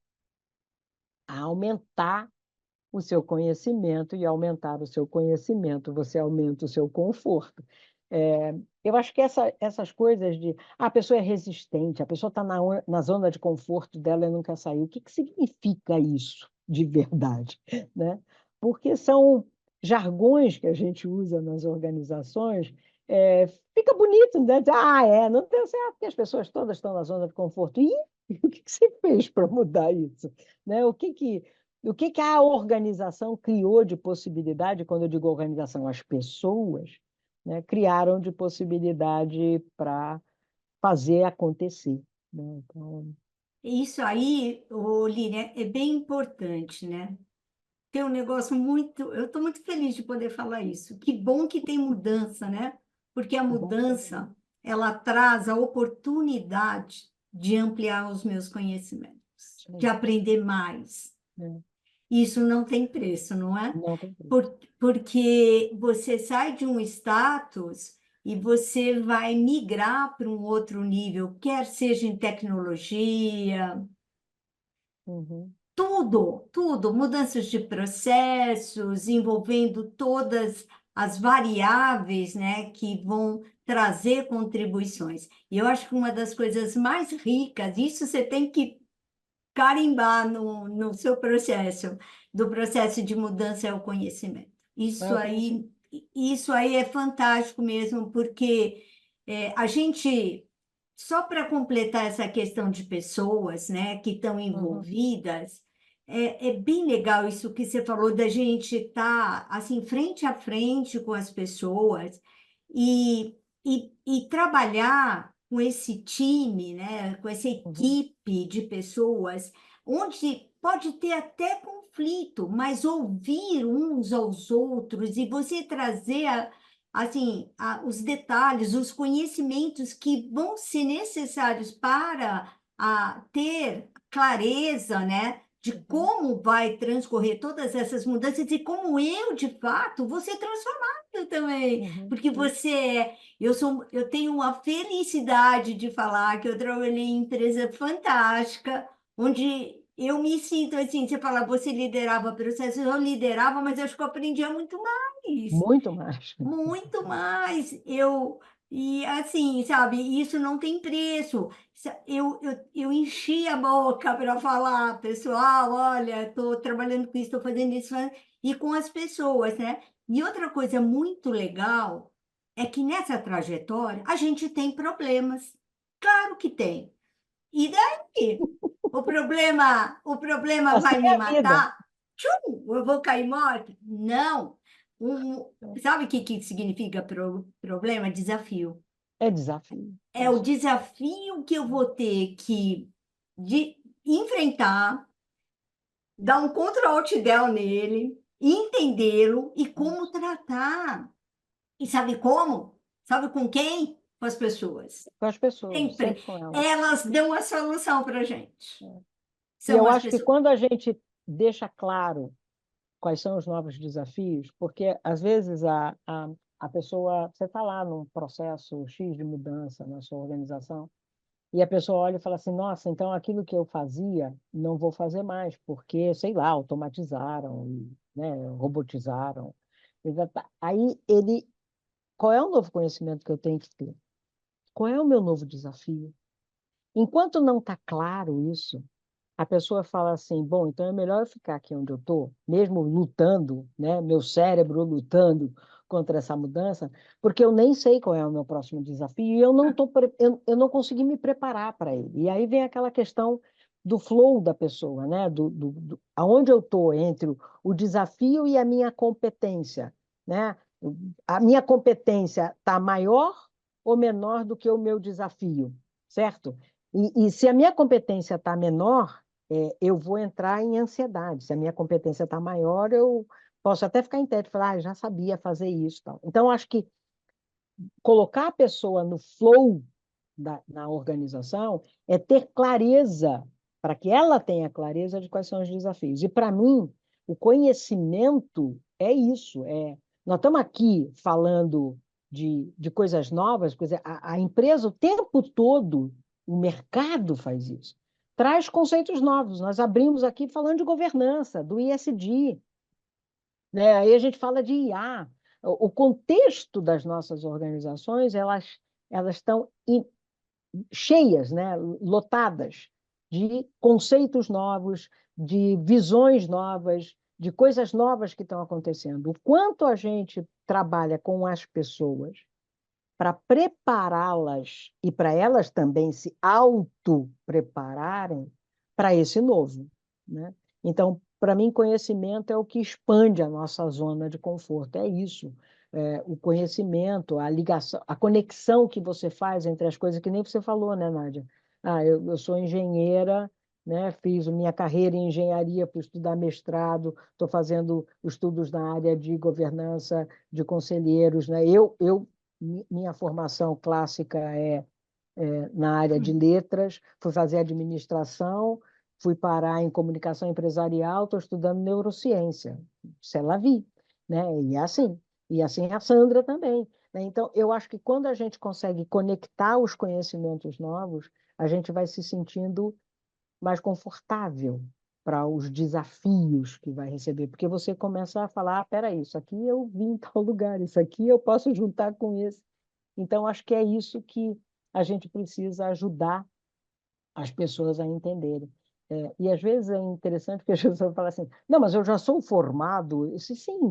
B: a aumentar o seu conhecimento, e aumentar o seu conhecimento, você aumenta o seu conforto. Eu acho que essas coisas de a pessoa é resistente, a pessoa está na zona de conforto dela e não quer sair. O que que significa isso de verdade? Né? Porque são jargões que a gente usa nas organizações, fica bonito, né? Não deu certo, porque as pessoas todas estão na zona de conforto. E o que que você fez para mudar isso? Né? O que que a organização criou de possibilidade, quando eu digo organização, as pessoas, né, criaram de possibilidade para fazer acontecer. Né? Então,
C: Isso aí, Línia, é bem importante, né? Tem um negócio muito. Eu estou muito feliz de poder falar isso. Que bom que tem mudança, né? Porque a
B: é bom saber.
C: mudança, ela traz a oportunidade de ampliar os meus conhecimentos, de
B: Sim,
C: aprender mais.
B: né?
C: Isso não tem preço, não é?
B: Não tem preço.
C: Porque você sai de um status e você vai migrar para um outro nível, quer seja em tecnologia,
B: Uhum,
C: tudo, mudanças de processos, envolvendo todas as variáveis, né, que vão trazer contribuições. E eu acho que uma das coisas mais ricas, isso você tem que carimbar no seu processo, do processo de mudança é o conhecimento.
B: é o conhecimento.
C: Isso aí é fantástico mesmo, porque a gente, só para completar essa questão de pessoas, né, que estão
B: Uhum,
C: envolvidas, é bem legal isso que você falou da gente estar assim frente a frente com as pessoas e trabalhar com esse time, né, com essa
B: uhum,
C: equipe de pessoas, onde pode ter até conflito, mas ouvir uns aos outros e você trazer assim, os detalhes, os conhecimentos que vão ser necessários para ter clareza, né, de como vai transcorrer todas essas mudanças e como eu, de fato, vou ser transformada também. Porque eu tenho a felicidade de falar que eu trabalhei em empresa fantástica, onde eu me sinto assim, você fala, você liderava processos, eu liderava, mas eu acho que eu aprendia muito mais.
B: Muito mais.
C: Muito mais. E assim, sabe, isso não tem preço. Eu enchi a boca para falar, pessoal, olha, estou trabalhando com isso, estou fazendo isso, e com as pessoas, né? E outra coisa muito legal é que nessa trajetória a gente tem problemas. Claro que tem. E daí? O problema
B: Assim
C: vai
B: é
C: me
B: a vida.
C: matar? Tchum, eu vou cair morta? Não. Sabe o que significa problema? Desafio.
B: É desafio.
C: É o desafio que eu vou ter que enfrentar, dar um Ctrl Alt Del nele, entendê-lo e como tratar. E sabe como? Sabe com quem? Com as pessoas.
B: Com as pessoas,
C: Sempre.
B: sempre com elas.
C: Elas dão a solução para a gente.
B: E
C: São
B: eu
C: as
B: acho que
C: pessoas.
B: quando a gente deixa claro quais são os novos desafios, porque às vezes a pessoa, você está lá num processo X de mudança na sua organização, e a pessoa olha e fala assim, nossa, então aquilo que eu fazia, não vou fazer mais, porque, sei lá, automatizaram, né, robotizaram. Aí qual é o novo conhecimento que eu tenho que ter? Qual é o meu novo desafio? Enquanto não está claro isso, a pessoa fala assim, bom, então é melhor eu ficar aqui onde eu estou, mesmo lutando, né, meu cérebro lutando contra essa mudança, porque eu nem sei qual é o meu próximo desafio e eu não consegui me preparar para ele. E aí vem aquela questão do flow da pessoa, né, aonde eu estou entre o desafio e a minha competência, né? A minha competência está maior ou menor do que o meu desafio, certo? E se a minha competência está menor, eu vou entrar em ansiedade. Se a minha competência está maior, eu posso até ficar em tédio e falar, já sabia fazer isso. Tal. Então, acho que colocar a pessoa no flow na organização é ter clareza, para que ela tenha clareza de quais são os desafios. E, para mim, o conhecimento é isso. Nós estamos aqui falando de coisas novas, a empresa o tempo todo, o mercado faz isso. Traz conceitos novos. Nós abrimos aqui falando de governança, do ISD, né? Aí a gente fala de IA. O contexto das nossas organizações, elas estão cheias, né? Lotadas de conceitos novos, de visões novas, de coisas novas que estão acontecendo. O quanto a gente trabalha com as pessoas para prepará-las e para elas também se auto-prepararem para esse novo, né? Então, para mim, conhecimento é o que expande a nossa zona de conforto. É isso. O conhecimento, a ligação, a conexão que você faz entre as coisas, que nem você falou, né, Nádia? Eu sou engenheira, né? Fiz minha carreira em engenharia para estudar mestrado, estou fazendo estudos na área de governança de conselheiros, né? Minha formação clássica na área de letras, fui fazer administração, fui parar em comunicação empresarial, estou estudando neurociência, c'est la vie, né? E assim a Sandra também, né? Então, eu acho que quando a gente consegue conectar os conhecimentos novos, a gente vai se sentindo mais confortável para os desafios que vai receber, porque você começa a falar, peraí, isso aqui eu vi em tal lugar, isso aqui eu posso juntar com esse. Então, acho que é isso que a gente precisa ajudar as pessoas a entenderem. E às vezes é interessante que as pessoas falam assim, não, mas eu já sou formado. Eu disse, sim,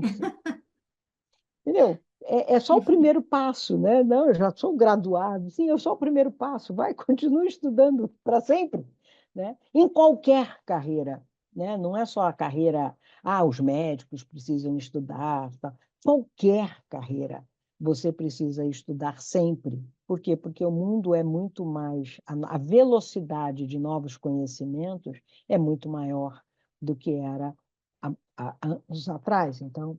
B: entendeu? É só o primeiro passo, né? Não, eu já sou graduado. Sim, eu sou o primeiro passo. Vai, continue estudando para sempre, né? Em qualquer carreira, né? Não é só a carreira, os médicos precisam estudar, tá? Qualquer carreira você precisa estudar sempre. Por quê? Porque o mundo é muito mais, a velocidade de novos conhecimentos é muito maior do que era há anos atrás. Então,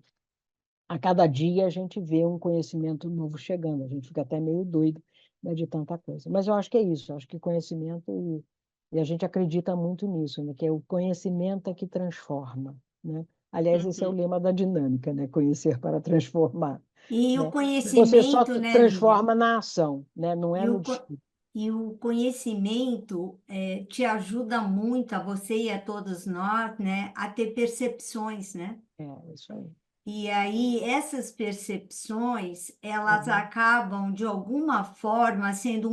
B: a cada dia a gente vê um conhecimento novo chegando, a gente fica até meio doido, né, de tanta coisa. Mas eu acho que é isso, eu acho que conhecimento E a gente acredita muito nisso, né? Que é o conhecimento é que transforma, né? Aliás, esse é o
A: Uhum.
B: lema da dinâmica, né? Conhecer para transformar,
C: E o
B: né? Você só
C: conhecimento, né, Lídia?
B: transforma na ação, né? Não é
C: E
B: no
C: o, co-
B: discurso.
C: e o conhecimento te ajuda muito, a você e a todos nós, né, a ter percepções, né?
B: É isso aí.
C: E aí, essas percepções, elas
B: Uhum.
C: acabam, de alguma forma, sendo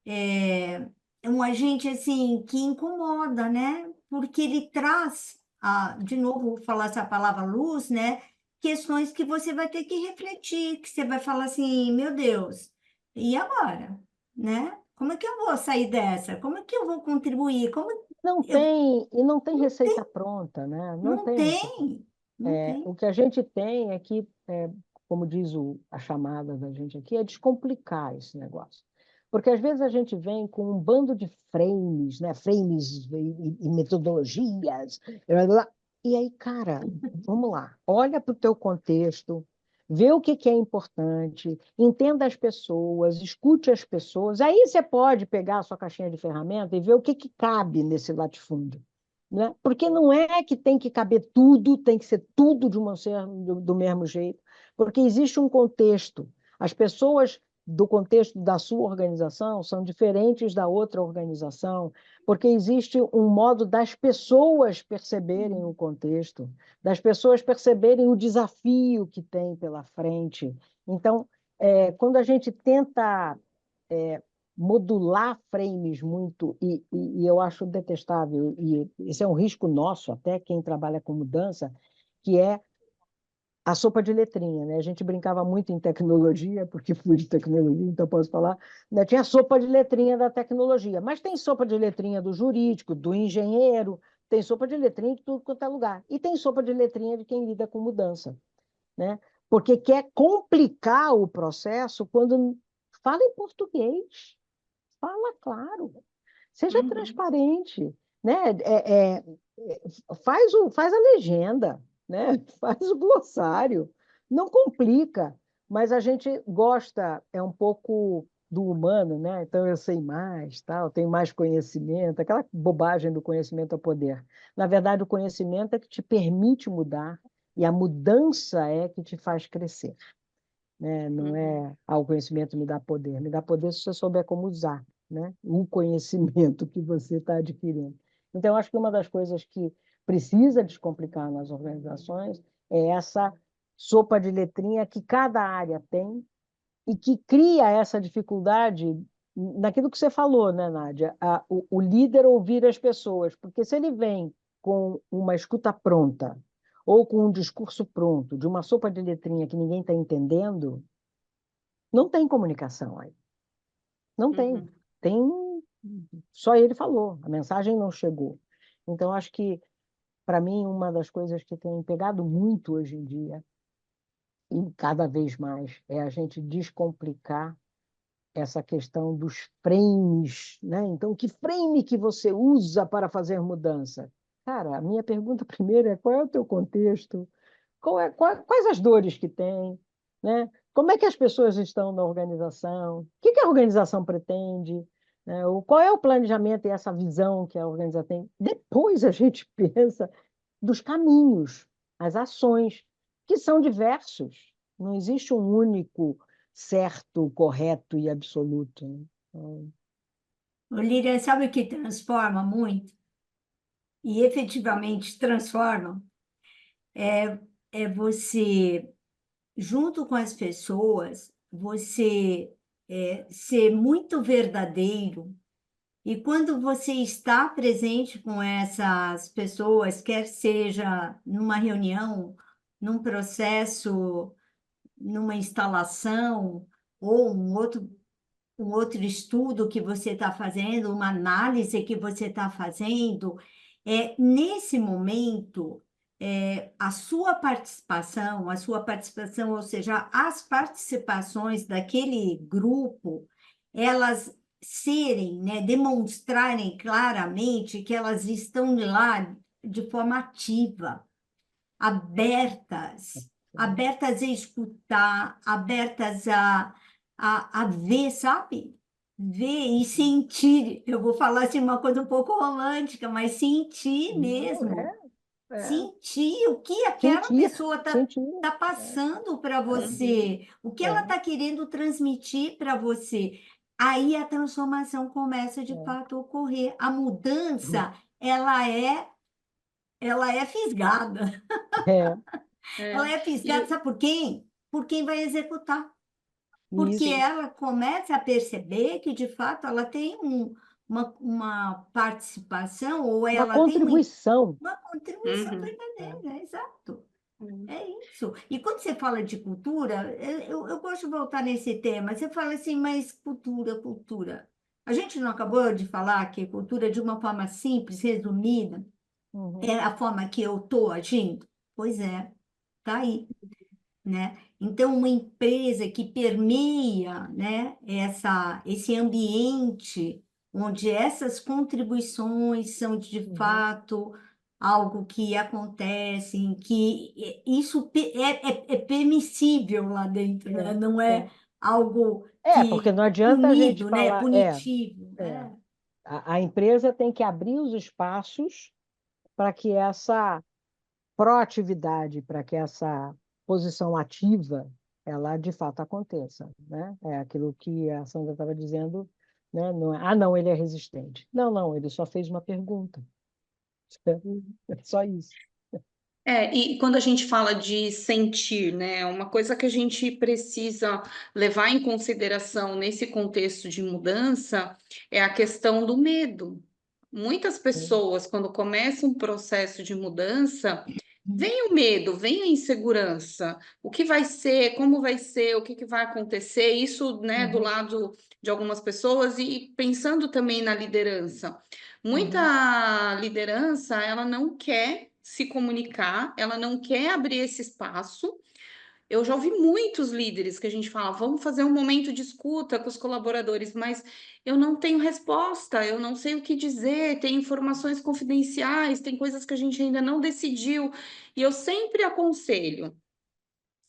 C: é, um agente, assim, que incomoda, né? Porque ele traz, de novo, vou falar essa palavra luz, né? Questões que você vai ter que refletir, que você vai falar assim, meu Deus, e agora? Né? Como é que eu vou sair dessa? Como é que eu vou contribuir? Como eu...
B: Não tem receita pronta, né? Não
C: Não
B: tem receita.
C: tem, não
B: O
C: tem.
B: que a gente tem é que, como diz a chamada da gente aqui, é descomplicar esse negócio. Porque às vezes a gente vem com um bando de frames, né? Frames e metodologias, blá, blá, blá. E aí, cara, vamos lá, olha para o teu contexto, vê o que que é importante, entenda as pessoas, escute as pessoas. Aí você pode pegar a sua caixinha de ferramenta e ver o que que cabe nesse latifúndio, né? Porque não é que tem que caber tudo, tem que ser tudo do mesmo jeito, porque existe um contexto. As pessoas do contexto da sua organização são diferentes da outra organização, porque existe um modo das pessoas perceberem o contexto, das pessoas perceberem o desafio que tem pela frente. Então, quando a gente tenta modular frames muito, e eu acho detestável, e esse é um risco nosso, até quem trabalha com mudança, que é a sopa de letrinha, né? A gente brincava muito em tecnologia, porque fui de tecnologia, então posso falar, né? Tinha sopa de letrinha da tecnologia, mas tem sopa de letrinha do jurídico, do engenheiro, tem sopa de letrinha de tudo quanto é lugar, e tem sopa de letrinha de quem lida com mudança, né? Porque quer complicar o processo quando fala em português. Fala claro, seja
A: Uhum.
B: transparente, né? Faz a legenda, né? Faz o glossário, não complica, mas a gente gosta, é um pouco do humano, né? Então eu sei mais, tal, tenho mais conhecimento, aquela bobagem do conhecimento ao poder. Na verdade, o conhecimento é que te permite mudar e a mudança é que te faz crescer, né? Não
A: Uhum.
B: é o conhecimento me dá poder se você souber como usar, né? O conhecimento que você está adquirindo. Então, eu acho que uma das coisas que precisa descomplicar nas organizações é essa sopa de letrinha que cada área tem e que cria essa dificuldade naquilo que você falou, né, Nádia? O líder ouvir as pessoas, porque se ele vem com uma escuta pronta ou com um discurso pronto, de uma sopa de letrinha que ninguém está entendendo, não tem comunicação aí. Não tem.
A: Uhum.
B: Tem. Só ele falou, a mensagem não chegou. Então, acho que, para mim, uma das coisas que tem pegado muito hoje em dia, e cada vez mais, é a gente descomplicar essa questão dos frames, né? Então, que frame que você usa para fazer mudança? Cara, a minha pergunta primeiro é qual é o teu contexto? Quais as dores que tem, né? Como é que as pessoas estão na organização? O que que a organização pretende? Né? Qual é o planejamento e essa visão que a organização tem? Depois a gente pensa dos caminhos, as ações, que são diversos. Não existe um único certo, correto e absoluto, né? Então,
C: Lídia, sabe o que transforma muito? E efetivamente transforma? É você, junto com as pessoas, você ser muito verdadeiro. E quando você está presente com essas pessoas, quer seja numa reunião, num processo, numa instalação, ou um outro estudo que você está fazendo, uma análise que você está fazendo, nesse momento, a sua participação, ou seja, as participações daquele grupo, elas serem, né, demonstrarem claramente que elas estão lá de forma ativa, abertas, abertas a escutar, abertas a ver, sabe? ver e sentir. Eu vou falar assim uma coisa um pouco romântica, mas sentir
B: Não,
C: mesmo.
B: é.
C: Sentir o que aquela
B: Sentir,
C: pessoa
B: sentir.
C: tá passando para
A: Uhum.
C: você, o que ela
B: É,
C: está querendo transmitir para você. Aí a transformação começa de
B: é,
C: fato a ocorrer. A mudança, ela é fisgada.
B: é.
C: Ela
A: É.
C: é fisgada,
A: E,
C: sabe por quem? Por quem vai executar. Porque
B: Isso,
A: sim.
C: ela começa a perceber que, de fato, ela tem uma participação ou
B: uma
C: ela tem
B: contribuição.
C: uma contribuição
A: Uhum.
B: É.
C: verdadeira, exato.
A: Uhum.
C: É isso. E quando você fala de cultura, eu gosto de voltar nesse tema. Você fala assim, mas cultura, cultura. A gente não acabou de falar que cultura, de uma forma simples, resumida, é
B: Uhum,
C: a forma que eu estou agindo? Pois é, tá aí, né? Então, uma empresa que permeia, né, esse ambiente onde essas contribuições são de
B: uhum,
C: fato algo que acontece, isso é permissível lá dentro, né? Não é
B: é.
C: algo
B: Porque
C: que
B: não adianta a gente
C: punido, né?
B: falar.
C: Punitivo,
B: É.
C: né?
B: A empresa tem que abrir os espaços para que essa proatividade, para que essa posição ativa, ela de fato aconteça, né? É aquilo que a Sandra estava dizendo, né? Não é, não, ele é resistente. Não, não, ele só fez uma pergunta. É só isso.
A: E quando a gente fala de sentir, né, uma coisa que a gente precisa levar em consideração nesse contexto de mudança é a questão do medo. Muitas pessoas, quando começa um processo de mudança, vem o medo, vem a insegurança. O que vai ser, como vai ser, o que que vai acontecer? Isso, né, do
B: Uhum,
A: lado de algumas pessoas e pensando também na liderança.
B: uhum,
A: Muita liderança, ela não quer se comunicar, ela não quer abrir esse espaço. Eu já ouvi muitos líderes que a gente fala, vamos fazer um momento de escuta com os colaboradores, mas eu não tenho resposta, eu não sei o que dizer, tem informações confidenciais, tem coisas que a gente ainda não decidiu. E eu sempre aconselho,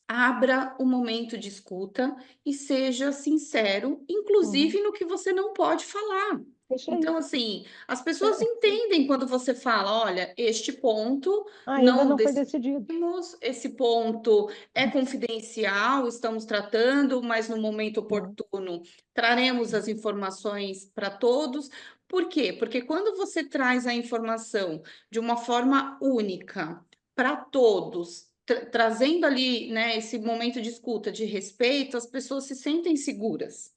A: abra o momento de escuta e seja sincero,
B: uhum.
A: inclusive no que você não pode falar.
B: É isso aí.
A: Então, assim, as pessoas entendem quando você fala, olha, este ponto
B: Ainda
A: não
B: não foi decidido.
A: decidimos, esse ponto é confidencial, estamos tratando, mas no momento
B: Uhum,
A: oportuno traremos as informações para todos. Por quê? Porque quando você traz a informação de uma forma única para todos, trazendo ali, né, esse momento de escuta, de respeito, as pessoas se sentem seguras.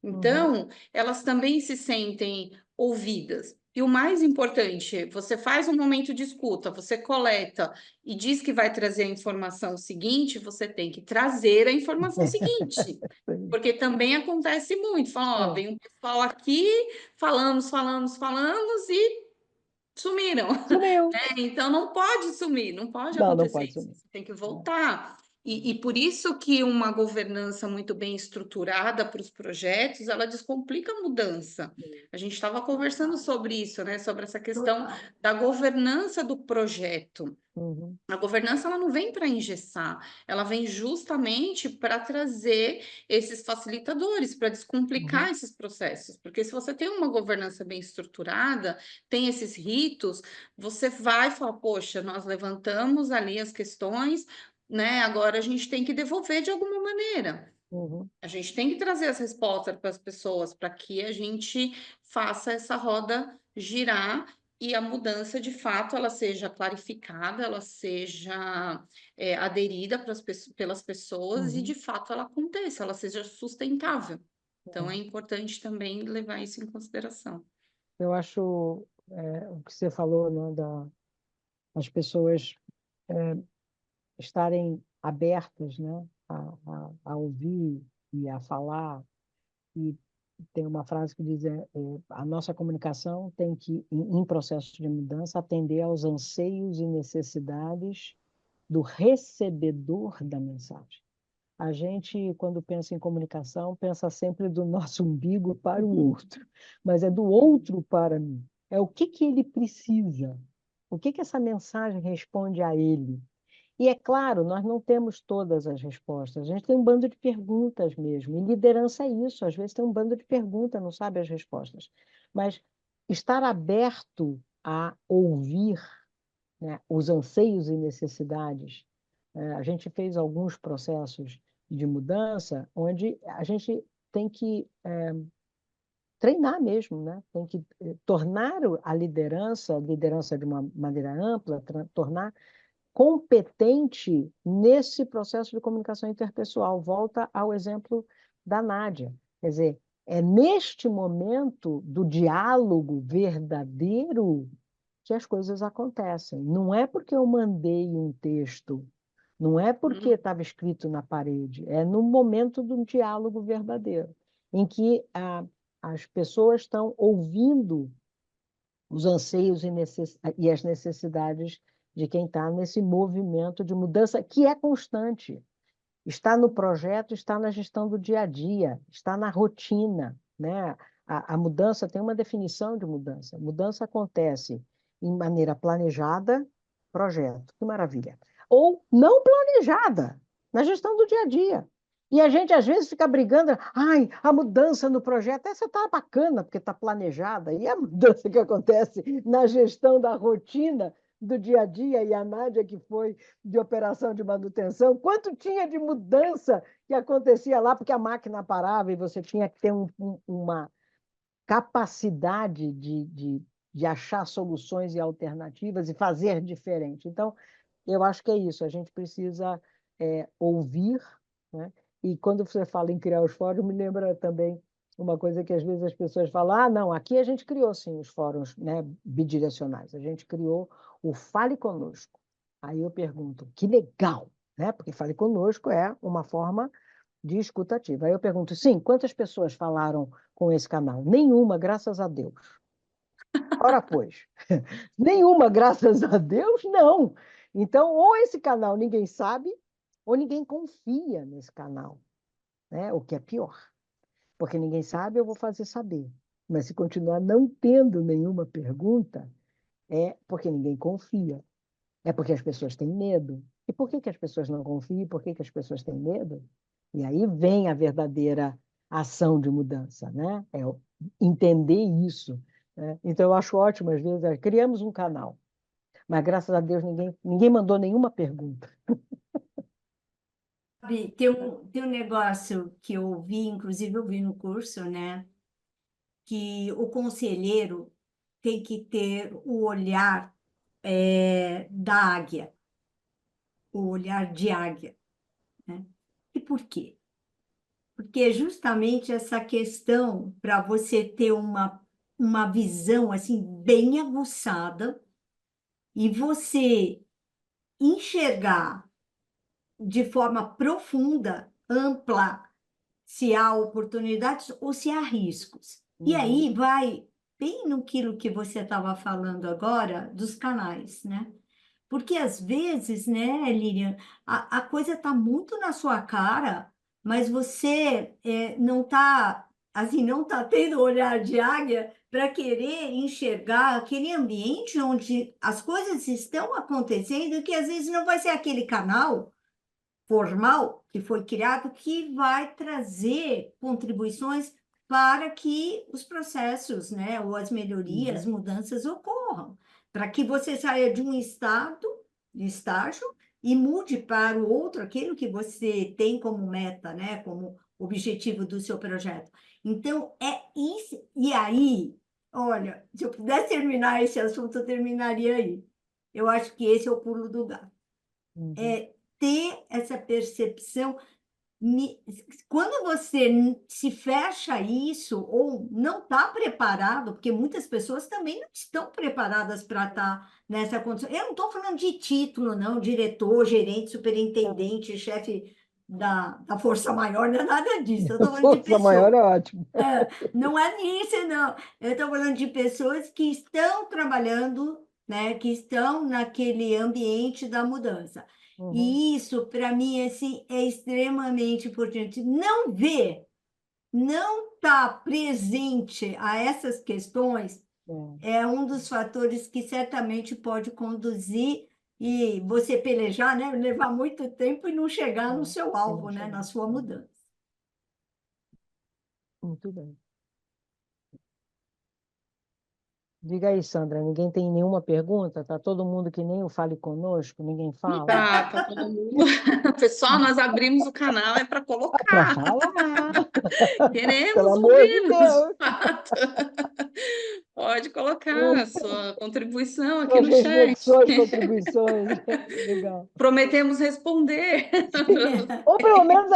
B: uhum,
A: Então, elas também se sentem ouvidas. E o mais importante, você faz um momento de escuta, você coleta e diz que vai trazer a informação seguinte, você tem que trazer a informação seguinte. Porque também acontece muito, fala, ó,
B: é.
A: vem um pessoal aqui, falamos e sumiram.
B: Sumiu.
A: Então não pode sumir, não pode
B: Não, não
A: acontecer
B: pode
A: isso.
B: sumir.
A: Você tem que
B: É.
A: voltar. E por isso que uma governança muito bem estruturada para os projetos, ela descomplica a mudança. A gente estava conversando sobre isso, né? Sobre essa questão
C: Total.
A: da governança do projeto.
B: Uhum,
A: A governança ela não vem para engessar, ela vem justamente para trazer esses facilitadores, para descomplicar
B: uhum,
A: esses processos. Porque se você tem uma governança bem estruturada, tem esses ritos, você vai falar, poxa, nós levantamos ali as questões, né? Agora a gente tem que devolver de alguma maneira.
B: uhum,
A: A gente tem que trazer as respostas para as pessoas para que a gente faça essa roda girar e a mudança de fato ela seja clarificada, ela seja aderida pelas pessoas e de
B: uhum.
A: fato ela aconteça, ela seja sustentável. Então é
B: É.
A: importante também levar isso em consideração.
B: Eu acho o que você falou, né, das pessoas estarem abertas, né, a ouvir e a falar. E tem uma frase que diz: a nossa comunicação tem que, em processo de mudança, atender aos anseios e necessidades do recebedor da mensagem. A gente, quando pensa em comunicação, pensa sempre do nosso umbigo para o outro, mas é do outro para mim. É o que que ele precisa, o que que essa mensagem responde a ele. E é claro, nós não temos todas as respostas, a gente tem um bando de perguntas mesmo, e liderança é isso, às vezes tem um bando de perguntas, não sabe as respostas. Mas estar aberto a ouvir, né, os anseios e necessidades. A gente fez alguns processos de mudança onde a gente tem que treinar mesmo, né? Tem que tornar a liderança de uma maneira ampla, tornar competente nesse processo de comunicação interpessoal. Volta ao exemplo da Nádia. Quer dizer, é neste momento do diálogo verdadeiro que as coisas acontecem. Não é porque eu mandei um texto, não é porque estava escrito na parede, é no momento do diálogo verdadeiro, em que as pessoas estão ouvindo os anseios e as necessidades de quem está nesse movimento de mudança que é constante. Está no projeto, está na gestão do dia a dia, está na rotina, né? A mudança tem uma definição de mudança. Mudança acontece em maneira planejada, projeto, que maravilha. Ou não planejada, na gestão do dia a dia. E a gente, às vezes, fica brigando, ai, a mudança no projeto, essa está bacana, porque está planejada, e a mudança que acontece na gestão da rotina do dia a dia, e a Nádia, que foi de operação de manutenção, quanto tinha de mudança que acontecia lá, porque a máquina parava e você tinha que ter uma capacidade de achar soluções e alternativas e fazer diferente. Então, eu acho que é isso, a gente precisa ouvir, né? E quando você fala em criar os fóruns, me lembra também uma coisa que às vezes as pessoas falam, ah, não, aqui a gente criou sim os fóruns, né, bidirecionais, a gente criou o Fale Conosco. Aí eu pergunto, que legal, né? Porque Fale Conosco é uma forma de escutativa. Aí eu pergunto, sim, quantas pessoas falaram com esse canal? Nenhuma, graças a Deus. Ora, pois, nenhuma, graças a Deus, não. Então, ou esse canal ninguém sabe, ou ninguém confia nesse canal, né? O que é pior. Porque ninguém sabe, eu vou fazer saber. Mas se continuar não tendo nenhuma pergunta, é porque ninguém confia. É porque as pessoas têm medo. E por que as pessoas não confiam? Por que as pessoas têm medo? E aí vem a verdadeira ação de mudança, né? É entender isso, né? Então, eu acho ótimo, às vezes, criamos um canal, mas graças a Deus ninguém mandou nenhuma pergunta.
C: Tem um negócio que eu ouvi, inclusive eu vi no curso, né? Que o conselheiro tem que ter o olhar da águia, o olhar de águia, né? E por quê? Porque é justamente essa questão para você ter uma visão assim bem aguçada e você enxergar de forma profunda, ampla, se há oportunidades ou se há riscos. E aí vai bem no que você estava falando agora dos canais, né? Porque às vezes, né, Lilian, a coisa está muito na sua cara, mas você não está, assim, não está tendo olhar de águia para querer enxergar aquele ambiente onde as coisas estão acontecendo, e que às vezes não vai ser aquele canal formal que foi criado que vai trazer contribuições para que os processos, né, ou as melhorias, mudanças ocorram, para que você saia de um estágio e mude para o outro aquilo que você tem como meta, né, como objetivo do seu projeto. Então, é isso. E aí, olha, se eu pudesse terminar esse assunto, eu terminaria aí. Eu acho que esse é o pulo do gato. É ter essa percepção. Quando você se fecha a isso ou não está preparado, porque muitas pessoas também não estão preparadas para estar nessa condição. Eu não estou falando de título, não, diretor, gerente, superintendente, chefe da Força Maior, não é nada disso. Eu estou falando de
B: Força maior
C: pessoas.
B: é ótimo.
C: Não é nisso, não. Eu estou falando de pessoas que estão trabalhando, né, que estão naquele ambiente da mudança. E isso, para mim, assim, é extremamente importante. Não ver, não estar presente a essas questões é um dos fatores que certamente pode conduzir E você pelejar, né? Levar muito tempo e não chegar no seu
B: Eu não
C: alvo, né?
B: sei.
C: Na sua mudança.
B: Muito bem. Diga aí, Sandra, ninguém tem nenhuma pergunta? Tá todo mundo que nem o Fale Conosco, ninguém fala?
A: Tá todo mundo. Pessoal, nós abrimos o canal é para
B: Para
A: colocar.
B: falar, pelo
A: Queremos
B: amor de
A: ouvi-los, de
B: Deus.
A: fato. Pode colocar a sua contribuição aqui
B: Suas
A: no chat.
B: reflexões, contribuições. Legal.
A: Prometemos responder.
B: Ou pelo menos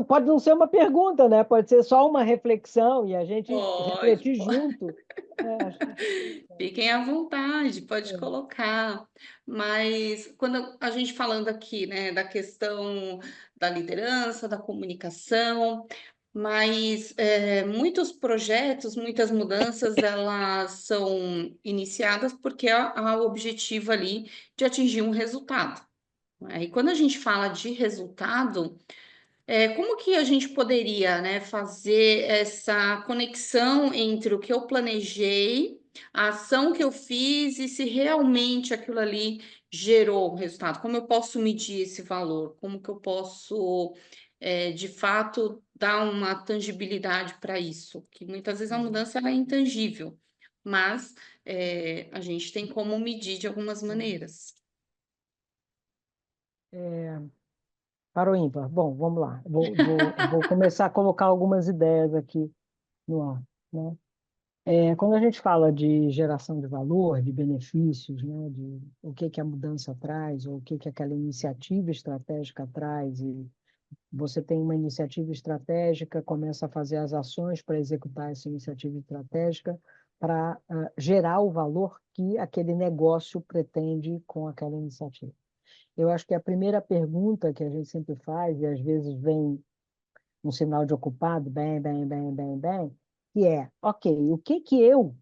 B: pode não ser uma pergunta, né? Pode ser só uma reflexão e a gente
A: Pode,
B: refletir
A: pode.
B: junto. Acho que isso é interessante.
A: Fiquem à vontade, pode
B: É.
A: colocar. Mas quando a gente falando aqui, né, da questão da liderança, da comunicação, mas muitos projetos, muitas mudanças, elas são iniciadas porque há o objetivo ali de atingir um resultado. Né? E quando a gente fala de resultado, como que a gente poderia, né, fazer essa conexão entre o que eu planejei, a ação que eu fiz e se realmente aquilo ali gerou um resultado? Como eu posso medir esse valor? Como que eu posso, de fato, dar uma tangibilidade para isso? Que muitas vezes a mudança ela é intangível, mas a gente tem como medir de algumas maneiras.
B: Para o ímpar. Bom, vamos lá. Vou começar a colocar algumas ideias aqui no ar, né? Quando a gente fala de geração de valor, de benefícios, né, de o que que a mudança traz, ou o que que aquela iniciativa estratégica traz, e você tem uma iniciativa estratégica, começa a fazer as ações para executar essa iniciativa estratégica, para gerar o valor que aquele negócio pretende com aquela iniciativa. Eu acho que a primeira pergunta que a gente sempre faz, e às vezes vem um sinal de ocupado, bem, que é, ok, o que que eu,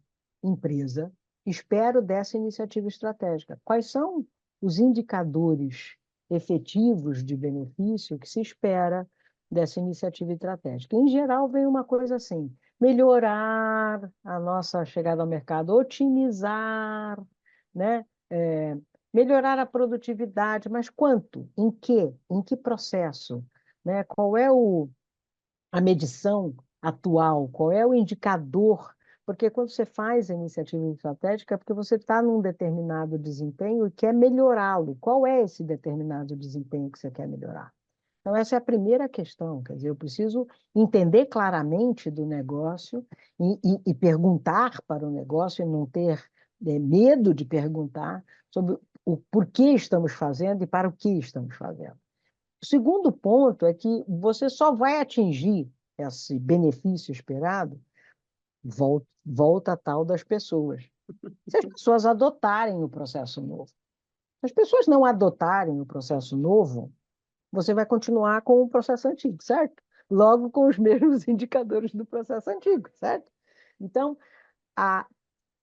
B: empresa, espero dessa iniciativa estratégica? Quais são os indicadores efetivos de benefício que se espera dessa iniciativa estratégica? Em geral, vem uma coisa assim, melhorar a nossa chegada ao mercado, otimizar, né? Melhorar a produtividade, mas quanto? Em quê? Em que processo? Né? Qual é a medição atual? Qual é o indicador? Porque quando você faz a iniciativa estratégica, é porque você está num determinado desempenho e quer melhorá-lo. Qual é esse determinado desempenho que você quer melhorar? Então, essa é a primeira questão. Quer dizer, eu preciso entender claramente do negócio e perguntar para o negócio e não ter medo de perguntar sobre o porquê estamos fazendo e para o que estamos fazendo. O segundo ponto é que você só vai atingir esse benefício esperado, volta a tal das pessoas. Se as pessoas adotarem o processo novo. Se as pessoas não adotarem o processo novo, você vai continuar com o processo antigo, certo? Logo com os mesmos indicadores do processo antigo, certo? Então, a,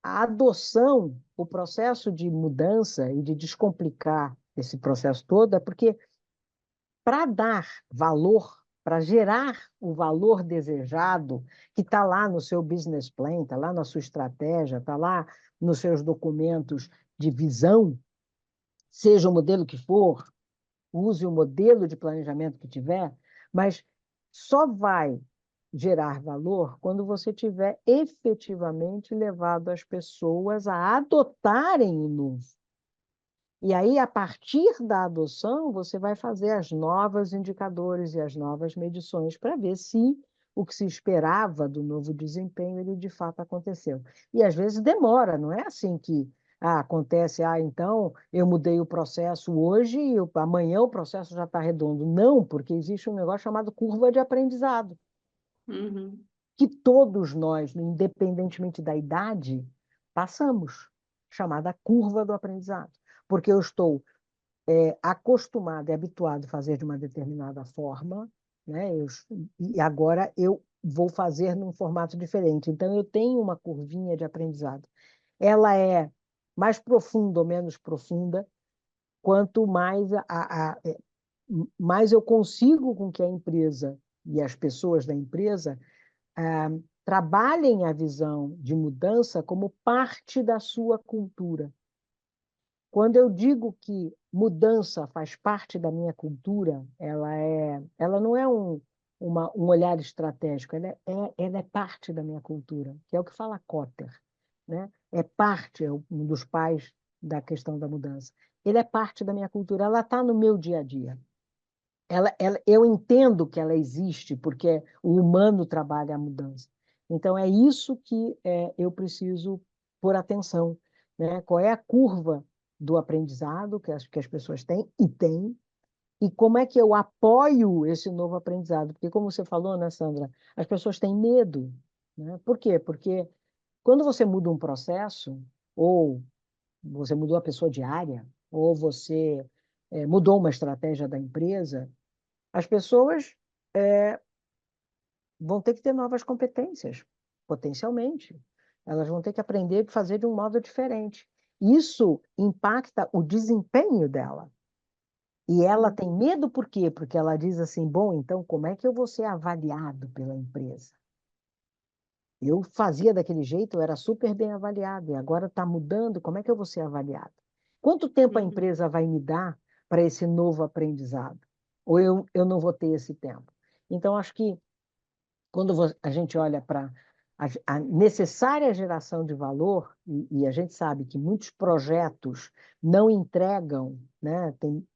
B: a adoção, o processo de mudança e de descomplicar esse processo todo é porque para dar valor, para gerar o valor desejado, que está lá no seu business plan, está lá na sua estratégia, está lá nos seus documentos de visão, seja o modelo que for, use o modelo de planejamento que tiver, mas só vai gerar valor quando você tiver efetivamente levado as pessoas a adotarem o novo. E aí, a partir da adoção, você vai fazer as novas indicadores e as novas medições para ver se o que se esperava do novo desempenho, ele de fato aconteceu. E às vezes demora, não é assim que acontece, então eu mudei o processo hoje e amanhã o processo já está redondo. Não, porque existe um negócio chamado curva de aprendizado,
A: Uhum.
B: que todos nós, independentemente da idade, passamos, chamada curva do aprendizado. Porque eu estou acostumado e habituado a fazer de uma determinada forma, né? E agora eu vou fazer num formato diferente. Então, eu tenho uma curvinha de aprendizado. Ela é mais profunda ou menos profunda, quanto mais eu consigo com que a empresa e as pessoas da empresa trabalhem a visão de mudança como parte da sua cultura. Quando eu digo que mudança faz parte da minha cultura, ela não é um olhar estratégico, ela é parte da minha cultura, que é o que fala Kotter, né? É parte, é um dos pais da questão da mudança. Ele é parte da minha cultura, ela está no meu dia a dia. Eu entendo que ela existe porque o humano trabalha a mudança. Então, é isso que eu preciso pôr atenção, né? Qual é a curva do aprendizado que as pessoas têm e têm, e como é que eu apoio esse novo aprendizado? Porque, como você falou, né, Sandra, as pessoas têm medo, né? Por quê? Porque quando você muda um processo, ou você mudou a pessoa de área, ou você mudou uma estratégia da empresa, as pessoas vão ter que ter novas competências, potencialmente. Elas vão ter que aprender a fazer de um modo diferente. Isso impacta o desempenho dela. E ela tem medo por quê? Porque ela diz assim: bom, então como é que eu vou ser avaliado pela empresa? Eu fazia daquele jeito, eu era super bem avaliado, e agora está mudando, como é que eu vou ser avaliado? Quanto tempo a empresa vai me dar para esse novo aprendizado? Ou eu não vou ter esse tempo? Então, acho que quando a gente olha para a necessária geração de valor, e a gente sabe que muitos projetos não entregam, né? Tem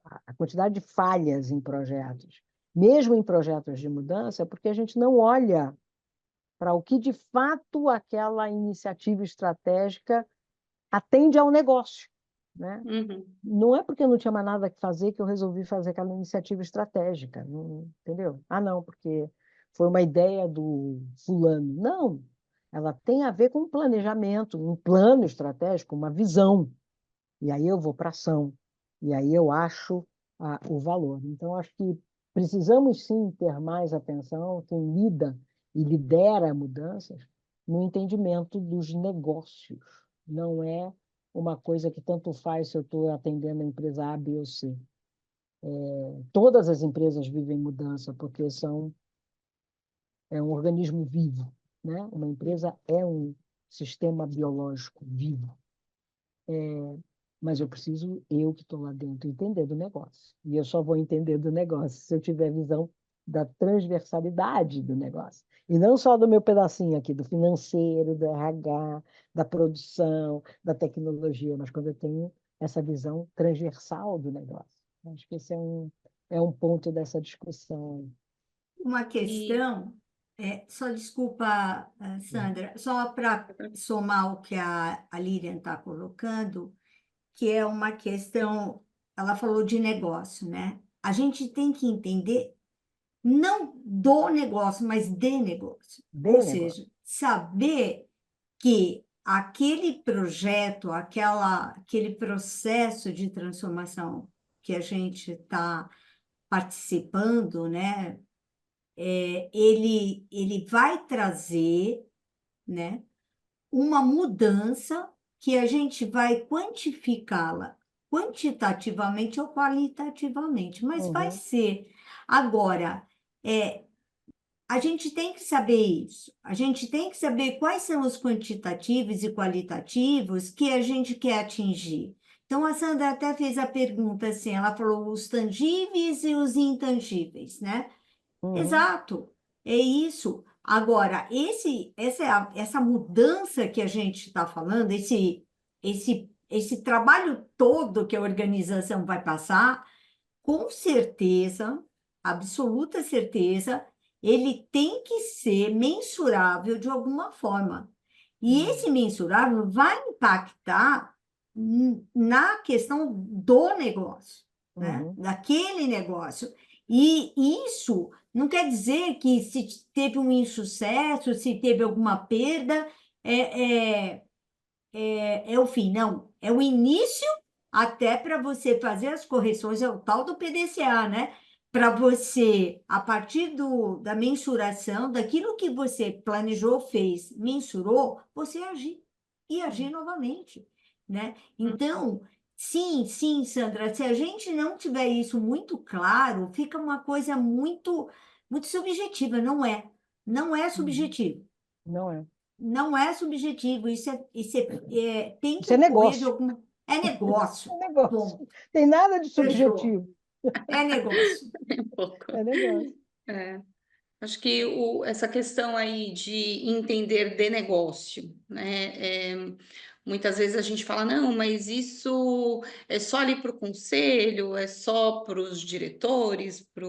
B: a quantidade de falhas em projetos, mesmo em projetos de mudança, porque a gente não olha para o que de fato aquela iniciativa estratégica atende ao negócio, né? Não é porque eu não tinha mais nada que fazer que eu resolvi fazer aquela iniciativa estratégica, entendeu? Ah, não, porque foi uma ideia do fulano. Não, ela tem a ver com um planejamento, um plano estratégico, uma visão. E aí eu vou para ação. E aí eu acho o valor. Então, acho que precisamos sim ter mais atenção, quem lida e lidera mudanças, no entendimento dos negócios. Não é uma coisa que tanto faz se eu estou atendendo a empresa A, B ou C. Todas as empresas vivem mudança, porque é um organismo vivo, né? Uma empresa é um sistema biológico vivo. Mas eu preciso, eu que estou lá dentro, entender do negócio. E eu só vou entender do negócio se eu tiver visão da transversalidade do negócio. E não só do meu pedacinho aqui, do financeiro, do RH, da produção, da tecnologia, mas quando eu tenho essa visão transversal do negócio. Acho que esse é um ponto dessa discussão.
C: Uma
A: E
C: questão, só desculpa, Sandra, só para somar o que a Lilian está colocando, que é uma questão, ela falou de negócio, né? A gente tem que entender não do negócio, mas de negócio.
B: De
C: Ou
B: negócio.
C: seja, saber que aquele projeto, aquele processo de transformação que a gente está participando, né? Ele vai trazer, né, uma mudança que a gente vai quantificá-la quantitativamente ou qualitativamente, mas vai ser. Agora, a gente tem que saber isso, a gente tem que saber quais são os quantitativos e qualitativos que a gente quer atingir. Então, a Sandra até fez a pergunta assim, ela falou os tangíveis e os intangíveis, né? Exato, é isso. Agora, essa mudança que a gente está falando, esse trabalho todo que a organização vai passar, com certeza, absoluta certeza, ele tem que ser mensurável de alguma forma. E esse mensurável vai impactar na questão do negócio, né? Daquele negócio. E isso não quer dizer que se teve um insucesso, se teve alguma perda, é o fim, não. É o início até para você fazer as correções, é o tal do PDCA, né? Para você, a partir da mensuração, daquilo que você planejou, fez, mensurou, você agir e agir novamente, né? Então, sim, sim, Sandra, se a gente não tiver isso muito claro, fica uma coisa muito, muito subjetiva, não é? Não é subjetivo.
B: Não é.
C: Não é subjetivo, tem
B: Isso é
C: que incluir de
B: negócio.
C: alguma. É negócio.
B: É negócio.
C: Bom,
B: Tem nada de
C: fechou.
B: subjetivo.
C: É negócio.
A: Um pouco.
B: É negócio.
A: É. Acho que essa questão aí de entender de negócio, né? Muitas vezes a gente fala, não, mas isso é só ali para o conselho, é só para os diretores, para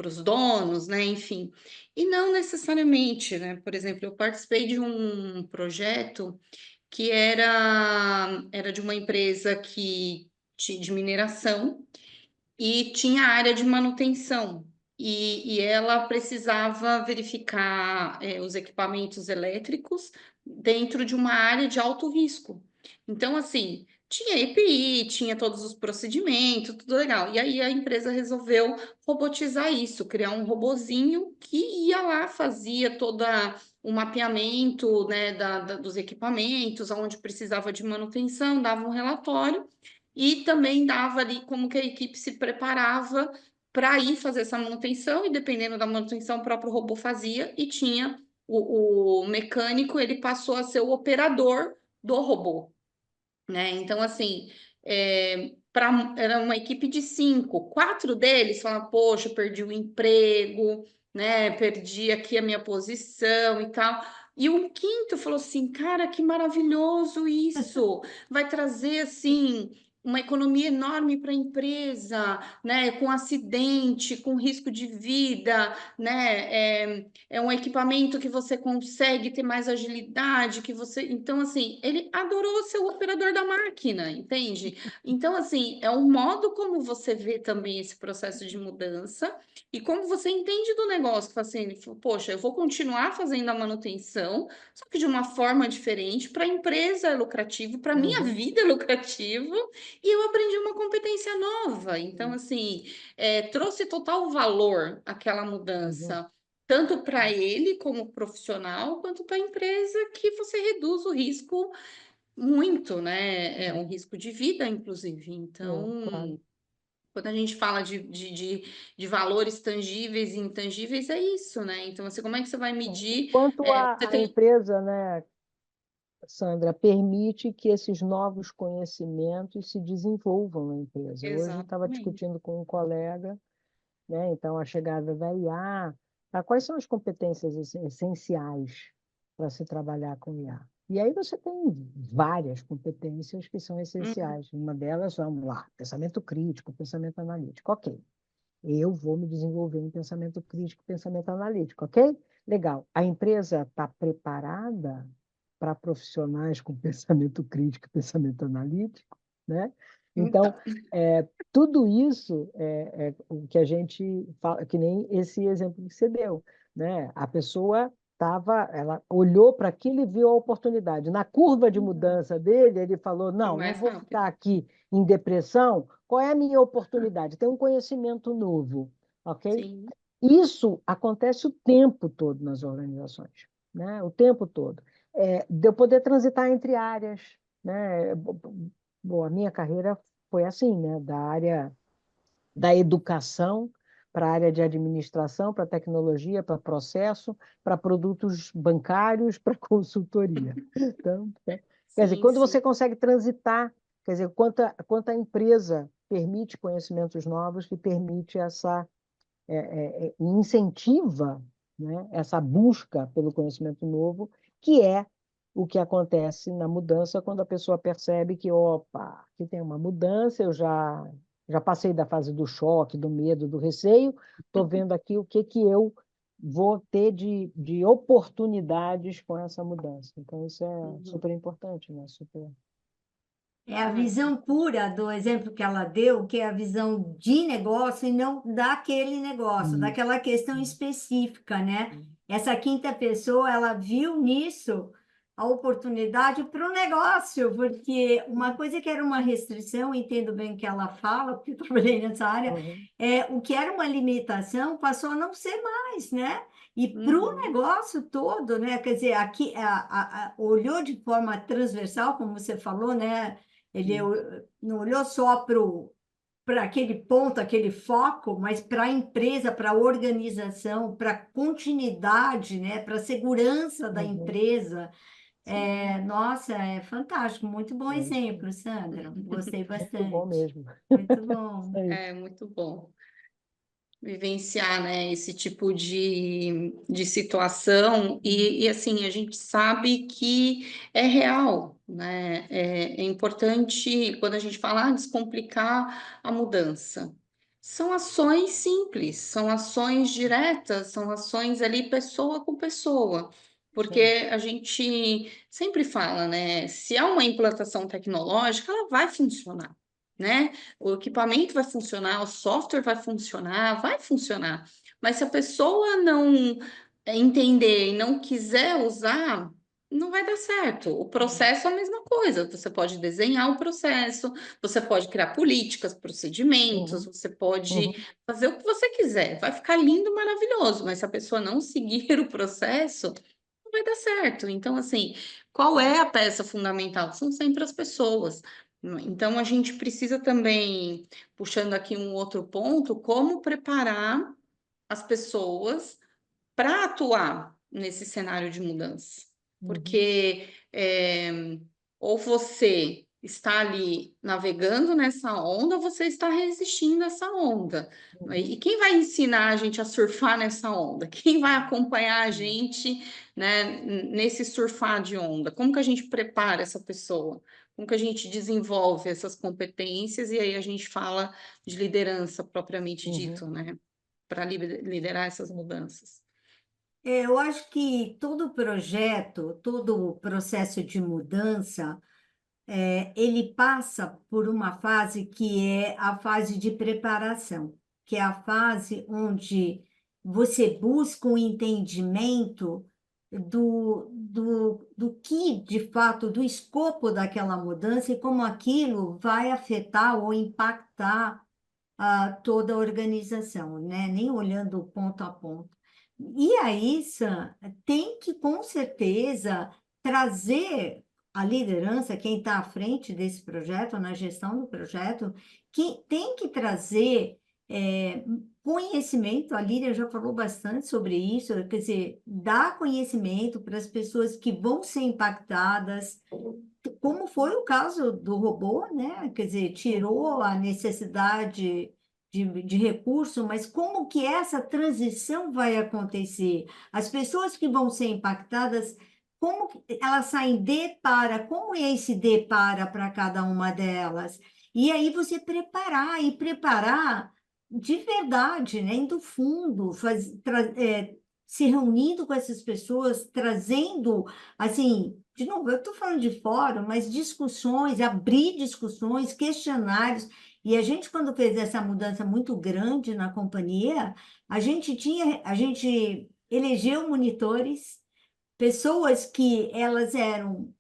A: os donos, né? Enfim. E não necessariamente, né? Por exemplo, eu participei de um projeto que era de uma empresa de mineração e tinha a área de manutenção. E ela precisava verificar os equipamentos elétricos dentro de uma área de alto risco. Então, assim, tinha EPI, tinha todos os procedimentos, tudo legal. E aí a empresa resolveu robotizar isso, criar um robozinho que ia lá, fazia toda o mapeamento, né, dos equipamentos, onde precisava de manutenção, dava um relatório e também dava ali como que a equipe se preparava para ir fazer essa manutenção, e dependendo da manutenção, o próprio robô fazia, e tinha o mecânico, ele passou a ser o operador do robô, né? Então, assim, era uma equipe de 5, 4 deles falaram, poxa, perdi o emprego, né? Perdi aqui a minha posição e tal. E o quinto falou assim, cara, que maravilhoso isso! Vai trazer, assim, uma economia enorme para a empresa, né? Com acidente, com risco de vida, né? É um equipamento que você consegue ter mais agilidade, que você. Então, assim, ele adorou ser o operador da máquina, entende? Então, assim, é um modo como você vê também esse processo de mudança e como você entende do negócio, que assim, ele falou, poxa, eu vou continuar fazendo a manutenção, só que de uma forma diferente, para a empresa é lucrativo, para a minha vida é lucrativo, e eu aprendi uma competência nova. Então, assim, trouxe total valor aquela mudança tanto para ele como profissional, quanto para a empresa, que você reduz o risco muito, né? É um risco de vida, inclusive. Então,
B: Claro.
A: quando a gente fala de valores tangíveis e intangíveis, é isso, né? Então, assim, como é que você vai medir?
B: Enquanto
A: Você
B: a
A: tem.
B: empresa, né, Sandra, permite que esses novos conhecimentos se desenvolvam na empresa. Hoje eu estava
A: Exatamente.
B: discutindo com um colega, né, então a chegada da IA, quais são as competências essenciais para se trabalhar com IA? E aí você tem várias competências que são
A: Uhum.
B: essenciais. Uma delas, vamos lá, pensamento crítico, pensamento analítico. Ok, eu vou me desenvolver em pensamento crítico, pensamento analítico, ok? Legal. A empresa está preparada para profissionais com pensamento crítico e pensamento analítico, né? Então,
A: Então,
B: tudo isso é o que a gente fala, que nem esse exemplo que você deu, né? A pessoa ela olhou para aquilo e viu a oportunidade. Na curva de mudança dele, ele falou:
A: foi
B: não, não
A: mais
B: vou
A: rápido.
B: ficar aqui em depressão. Qual é a minha oportunidade? Tem um conhecimento novo, ok?
A: Sim.
B: Isso acontece o tempo todo nas organizações, né? O tempo todo. De eu poder transitar entre áreas, né? Bom, a minha carreira foi assim, né? Da área da educação para a área de administração, para tecnologia, para processo, para produtos bancários, para consultoria. Então, quer dizer,
A: Sim,
B: quando
A: sim.
B: você consegue transitar, quer dizer, quanto a empresa permite conhecimentos novos, que permite incentiva, né, essa busca pelo conhecimento novo, que é o que acontece na mudança quando a pessoa percebe que, opa, aqui tem uma mudança, eu já passei da fase do choque, do medo, do receio, estou vendo aqui o que eu vou ter de oportunidades com essa mudança. Então, isso é
A: Uhum.
B: super importante, né? Super.
C: É a visão pura do exemplo que ela deu, que é a visão de negócio e não daquele negócio, daquela questão específica, né? Essa quinta pessoa, ela viu nisso a oportunidade para o negócio, porque uma coisa que era uma restrição, entendo bem o que ela fala, porque eu trabalhei nessa área,
B: Uhum.
C: o que era uma limitação passou a não ser mais, né? E para o
A: Uhum.
C: negócio todo, né? Quer dizer, aqui olhou de forma transversal, como você falou, né? Ele não olhou só para aquele ponto, aquele foco, mas para a empresa, para a organização, para a continuidade, né? Para a segurança da
B: Uhum.
C: empresa. Nossa, é fantástico, muito bom
B: É isso aí.
C: exemplo, Sandra. Gostei
B: Muito bom
C: bastante.
B: mesmo.
C: Muito
B: Isso
C: bom.
B: aí.
A: É muito bom vivenciar, né, esse tipo de situação e assim, a gente sabe que é real, né? É importante, quando a gente fala descomplicar a mudança. São ações simples, são ações diretas, são ações ali pessoa com pessoa.
B: Isso aí.
A: Porque a gente sempre fala, né? Se há uma implantação tecnológica, ela vai funcionar, né? O equipamento vai funcionar, o software vai funcionar. Mas se a pessoa não entender e não quiser usar, não vai dar certo. O processo é a mesma coisa. Você pode desenhar o processo, você pode criar políticas, procedimentos,
B: Uhum,
A: você pode
B: uhum,
A: fazer o que você quiser. Vai ficar lindo, maravilhoso, mas se a pessoa não seguir o processo, não vai dar certo. Então, assim, qual é a peça fundamental? São sempre as pessoas. Então, a gente precisa também, puxando aqui um outro ponto, como preparar as pessoas para atuar nesse cenário de mudança.
B: uhum,
A: Porque ou você está ali navegando nessa onda, ou você está resistindo a essa onda. E
B: uhum,
A: quem vai ensinar a gente a surfar nessa onda? Quem vai acompanhar a
B: uhum,
A: gente, né, nesse surfar de onda? Como que a gente prepara essa pessoa? Como que a gente desenvolve essas competências? E aí a gente fala de liderança propriamente
B: uhum,
A: dito, né? Para liderar essas mudanças.
C: Eu acho que todo projeto, todo processo de mudança, ele passa por uma fase que é a fase de preparação, que é a fase onde você busca um entendimento do que, de fato, do escopo daquela mudança e como aquilo vai afetar ou impactar toda a organização, né? Nem olhando ponto a ponto. E aí, Sam, tem que, com certeza, trazer a liderança, quem está à frente desse projeto, na gestão do projeto, que tem que trazer conhecimento. A Lídia já falou bastante sobre isso, quer dizer, dar conhecimento para as pessoas que vão ser impactadas, como foi o caso do robô, né? Quer dizer, tirou a necessidade de recurso, mas como que essa transição vai acontecer? As pessoas que vão ser impactadas, como elas saem de para, como é esse de para cada uma delas? E aí você preparar de verdade, né? Indo fundo, se reunindo com essas pessoas, trazendo, assim, de novo, eu estou falando de fórum, mas discussões, abrir discussões, questionários. E a gente, quando fez essa mudança muito grande na companhia, a gente elegeu monitores, pessoas que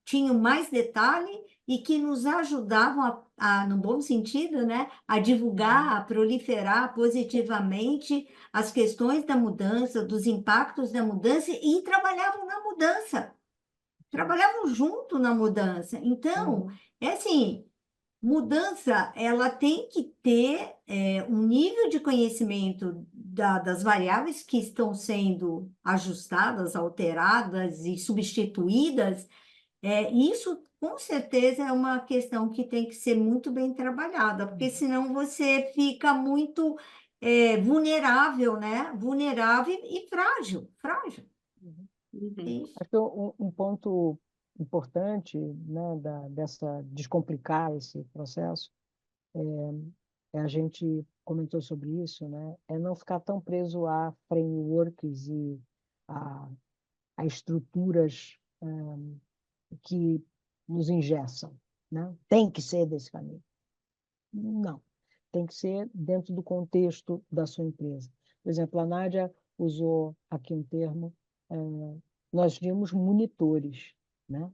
C: tinham mais detalhe e que nos ajudavam no bom sentido, né, a divulgar, a proliferar positivamente as questões da mudança, dos impactos da mudança e trabalhavam na mudança, trabalhavam junto na mudança. Então,
B: uhum,
C: é assim, mudança, ela tem que ter um nível de conhecimento das variáveis que estão sendo ajustadas, alteradas e substituídas. Isso, com certeza, é uma questão que tem que ser muito bem trabalhada, porque senão você fica muito vulnerável, né? Vulnerável e frágil, frágil.
B: uhum.
A: Uhum.
C: Isso.
B: Acho que um ponto importante, né, dessa descomplicar esse processo, a gente comentou sobre isso, né, é não ficar tão preso a frameworks e a, a estruturas que nos engessam, né? Tem que ser desse caminho. Não, tem que ser dentro do contexto da sua empresa. Por exemplo, a Nádia usou aqui um termo, nós vimos monitores, né?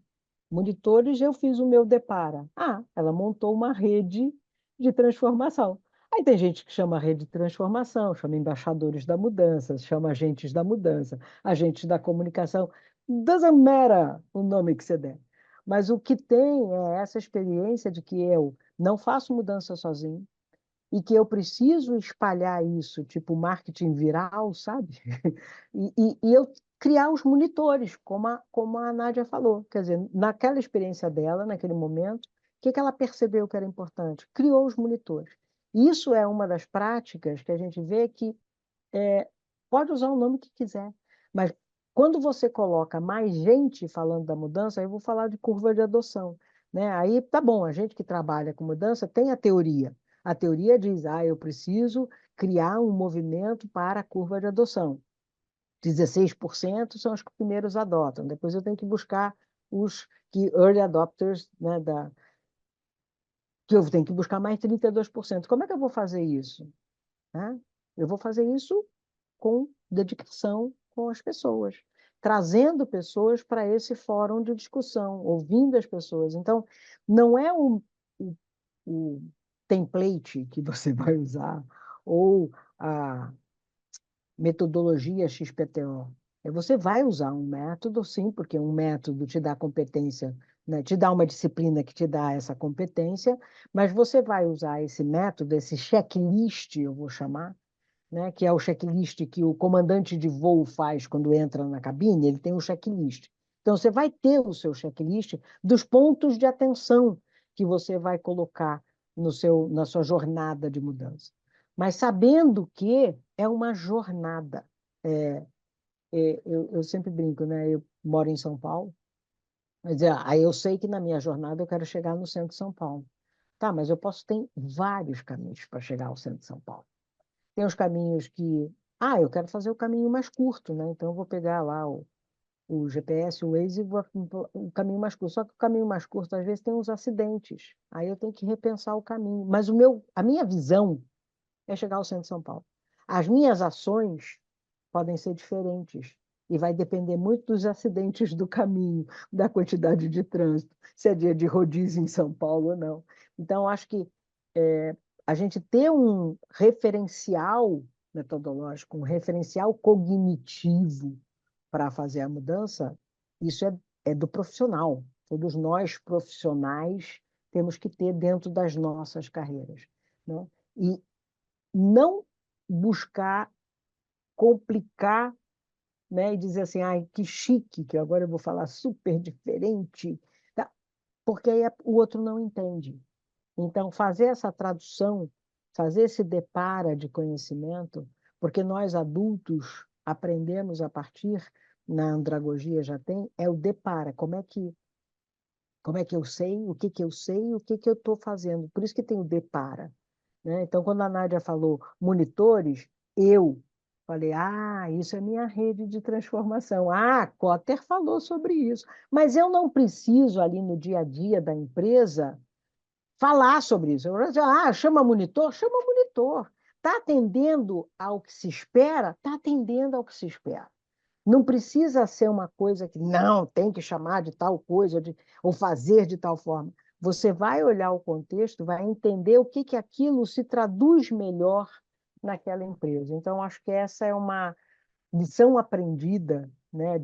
B: Monitores, eu fiz o meu Depara. Ah, ela montou uma rede de transformação. Aí tem gente que chama rede de transformação, chama embaixadores da mudança, chama agentes da mudança, agentes da comunicação. Doesn't matter o nome que você der. Mas o que tem é essa experiência de que eu não faço mudança sozinho, e que eu preciso espalhar isso, tipo marketing viral, sabe? E eu criar os monitores, como a Nádia falou. Quer dizer, naquela experiência dela, naquele momento, o que que ela percebeu que era importante? Criou os monitores. Isso é uma das práticas que a gente vê que pode usar o nome que quiser, mas quando você coloca mais gente falando da mudança, aí eu vou falar de curva de adoção, né? Aí tá bom, a gente que trabalha com mudança tem a teoria. A teoria diz, eu preciso criar um movimento para a curva de adoção. 16% são os que primeiros adotam. Depois eu tenho que buscar os que early adopters, né, que eu tenho que buscar mais 32%. Como é que eu vou fazer isso? Né? Eu vou fazer isso com dedicação com as pessoas, trazendo pessoas para esse fórum de discussão, ouvindo as pessoas. Então, não é o template que você vai usar ou a metodologia XPTO. Você vai usar um método, sim, porque um método te dá competência, né? Te dá uma disciplina que te dá essa competência, mas você vai usar esse método, esse checklist, eu vou chamar, né, que é o checklist que o comandante de voo faz quando entra na cabine, ele tem um checklist. Então, você vai ter o seu checklist dos pontos de atenção que você vai colocar na sua jornada de mudança. Mas sabendo que é uma jornada. Eu sempre brinco, né? Eu moro em São Paulo, mas aí eu sei que na minha jornada eu quero chegar no centro de São Paulo. Tá, mas eu posso ter vários caminhos para chegar ao centro de São Paulo. Tem os caminhos que, eu quero fazer o caminho mais curto, né? Então eu vou pegar lá o GPS, o Waze e vou o caminho mais curto. Só que o caminho mais curto às vezes tem uns acidentes. Aí eu tenho que repensar o caminho. Mas a minha visão é chegar ao centro de São Paulo. As minhas ações podem ser diferentes e vai depender muito dos acidentes do caminho, da quantidade de trânsito, se é dia de rodízio em São Paulo ou não. Então, acho que a gente ter um referencial metodológico, um referencial cognitivo para fazer a mudança, isso é do profissional. Todos nós, profissionais, temos que ter dentro das nossas carreiras, né? E não buscar complicar, né, e dizer assim, ai, que chique, que agora eu vou falar super diferente, tá? Porque aí o outro não entende. Então, fazer essa tradução, fazer esse depara de conhecimento, porque nós adultos aprendemos a partir, na andragogia já tem, é o depara, como é que eu sei, o que que eu sei, o que que eu estou fazendo. Por isso que tem o depara, né? Então, quando a Nádia falou monitores, eu falei, isso é minha rede de transformação. Cotter falou sobre isso. Mas eu não preciso ali no dia a dia da empresa falar sobre isso. Chama monitor? Chama monitor. Está atendendo ao que se espera? Está atendendo ao que se espera. Não precisa ser uma coisa que não tem que chamar de tal coisa ou fazer de tal forma. Você vai olhar o contexto, vai entender o que aquilo se traduz melhor naquela empresa. Então, acho que essa é uma lição aprendida, né,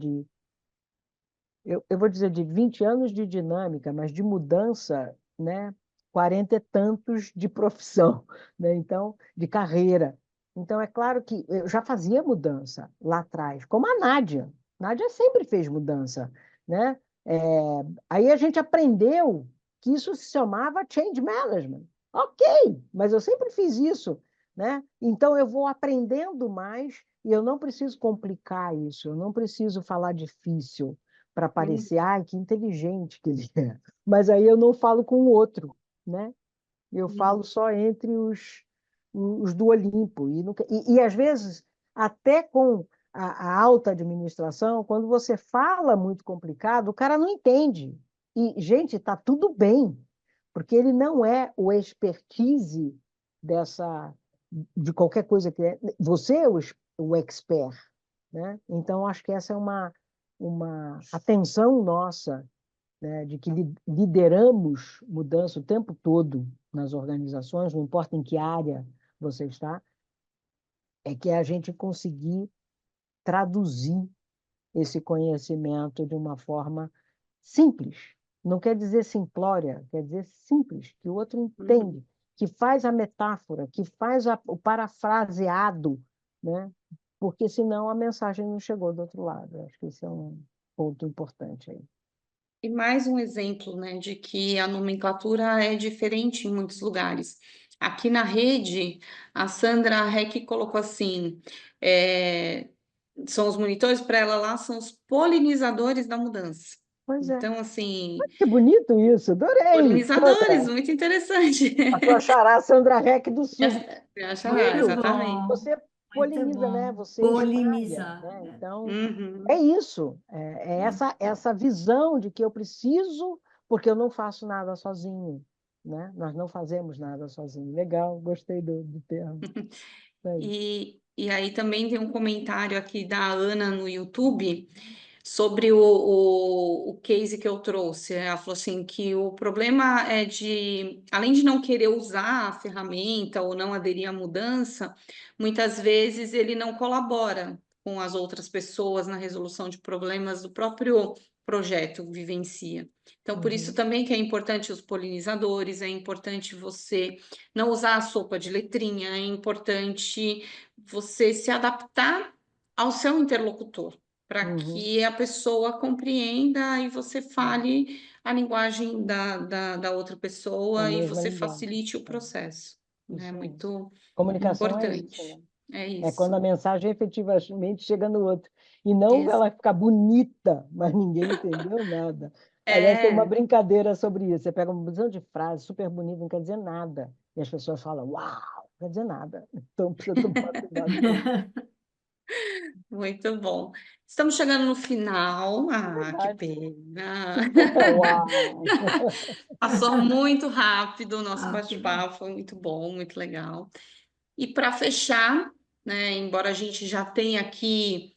B: eu vou dizer de 20 anos de dinâmica, mas de mudança, né, 40 e tantos de profissão, né, então, de carreira. Então, é claro que eu já fazia mudança lá atrás, como a Nádia. Nádia sempre fez mudança, né? Aí a gente aprendeu que isso se chamava change management. Ok, mas eu sempre fiz isso, né? Então, eu vou aprendendo mais e eu não preciso complicar isso, eu não preciso falar difícil para parecer, que inteligente que ele é. Mas aí eu não falo com o outro, né? Eu falo só entre os do Olimpo. E às vezes, até com a alta administração, quando você fala muito complicado, o cara não entende. E, gente, está tudo bem, porque ele não é o expertise de qualquer coisa que é. Você é o expert, né? Então, acho que essa é uma atenção nossa, né, de que lideramos mudança o tempo todo nas organizações, não importa em que área você está, é que a gente conseguir traduzir esse conhecimento de uma forma simples. Não quer dizer simplória, quer dizer simples, que o outro entende, que faz a metáfora, que faz o parafraseado, né? Porque senão a mensagem não chegou do outro lado. Acho que esse é um ponto importante aí.
A: E mais um exemplo, né, de que a nomenclatura é diferente em muitos lugares. Aqui na rede, a Sandra Heck colocou assim: é, são os monitores, para ela lá, são os polinizadores da mudança.
B: Pois é.
A: Então, assim,
B: Que bonito isso, adorei,
A: polinizadores,
B: Sandra.
A: muito interessante.
B: A tua xará Sandra Reck do Sul.
A: Me achará,
C: Muito
A: exatamente.
C: bom,
B: Você
C: muito
B: poliniza, né?
C: bom.
B: Você espalha,
C: Polinizar,
B: né?
C: né?
B: Então, é
A: Uhum.
B: isso. É essa visão de que eu preciso, porque eu não faço nada sozinho, né? Nós não fazemos nada sozinho. Legal, gostei do termo. Isso aí.
A: E aí também tem um comentário aqui da Ana no YouTube sobre o case que eu trouxe. Ela falou assim que o problema é de, além de não querer usar a ferramenta ou não aderir à mudança, muitas vezes ele não colabora com as outras pessoas na resolução de problemas do próprio projeto vivencia. Então, por isso
B: Uhum,
A: também que é importante os polinizadores, é importante você não usar a sopa de letrinha, é importante você se adaptar ao seu interlocutor, para
B: uhum.
A: que a pessoa compreenda e você fale a linguagem da outra
B: A
A: pessoa e
B: mesma
A: você
B: linguagem.
A: facilite o processo. É
B: Isso aí.
A: muito
B: Comunicação é isso,
A: importante.
B: né?
A: É
B: É quando a
A: isso.
B: mensagem efetivamente chega no outro. E não
A: Ex-
B: ela ficar bonita, mas ninguém entendeu nada. Aliás, tem uma
A: É,
B: brincadeira sobre isso. Você pega uma porção de frase super bonita, não quer dizer nada. E as pessoas falam, uau, não quer dizer nada. Então precisa tomar cuidado com isso.
A: muito bom. Estamos chegando no final.
B: É
A: Ah, que
B: verdade.
A: pena.
B: Uau!
A: Passou muito rápido o nosso
C: Rápido.
A: bate-papo, foi muito bom, muito legal. E para fechar, né, embora a gente já tenha aqui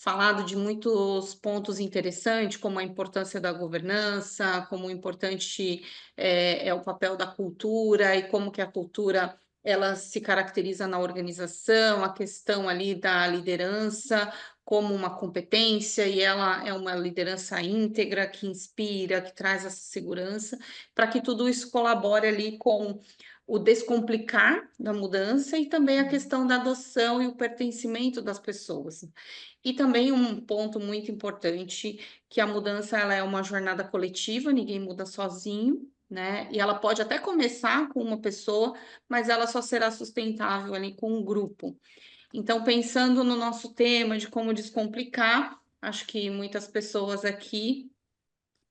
A: falado de muitos pontos interessantes, como a importância da governança, como importante é o papel da cultura e como que a cultura ela se caracteriza na organização, a questão ali da liderança como uma competência e ela é uma liderança íntegra que inspira, que traz essa segurança, para que tudo isso colabore ali com o descomplicar da mudança e também a questão da adoção e o pertencimento das pessoas. E também um ponto muito importante, que a mudança ela é uma jornada coletiva, ninguém muda sozinho, né? E ela pode até começar com uma pessoa, mas ela só será sustentável ali com um grupo. Então, pensando no nosso tema de como descomplicar, acho que muitas pessoas aqui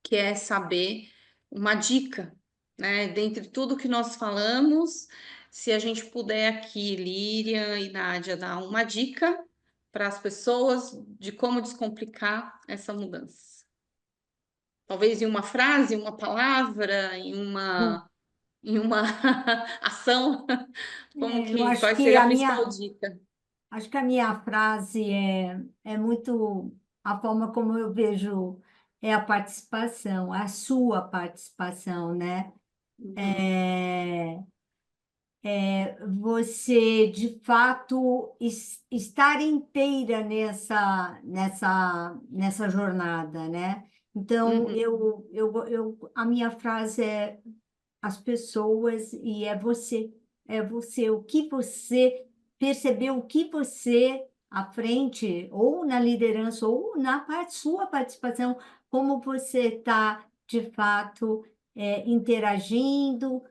A: quer saber uma dica, né? Dentre tudo que nós falamos, se a gente puder aqui, Líria e Nádia, dar uma dica para as pessoas de como descomplicar essa mudança. Talvez em uma frase, uma palavra, em uma como
C: Eu acho
A: qual
C: que
A: seria a principal dica?
C: acho que a minha frase é muito a forma como eu vejo a participação, a sua participação, né?
A: Uhum,
C: É, você de fato estar inteira nessa jornada, né? Então,
A: uhum,
C: a minha frase é as pessoas e é você, o que você percebeu, o que você à frente, ou na liderança, ou na sua participação, como você está de fato interagindo,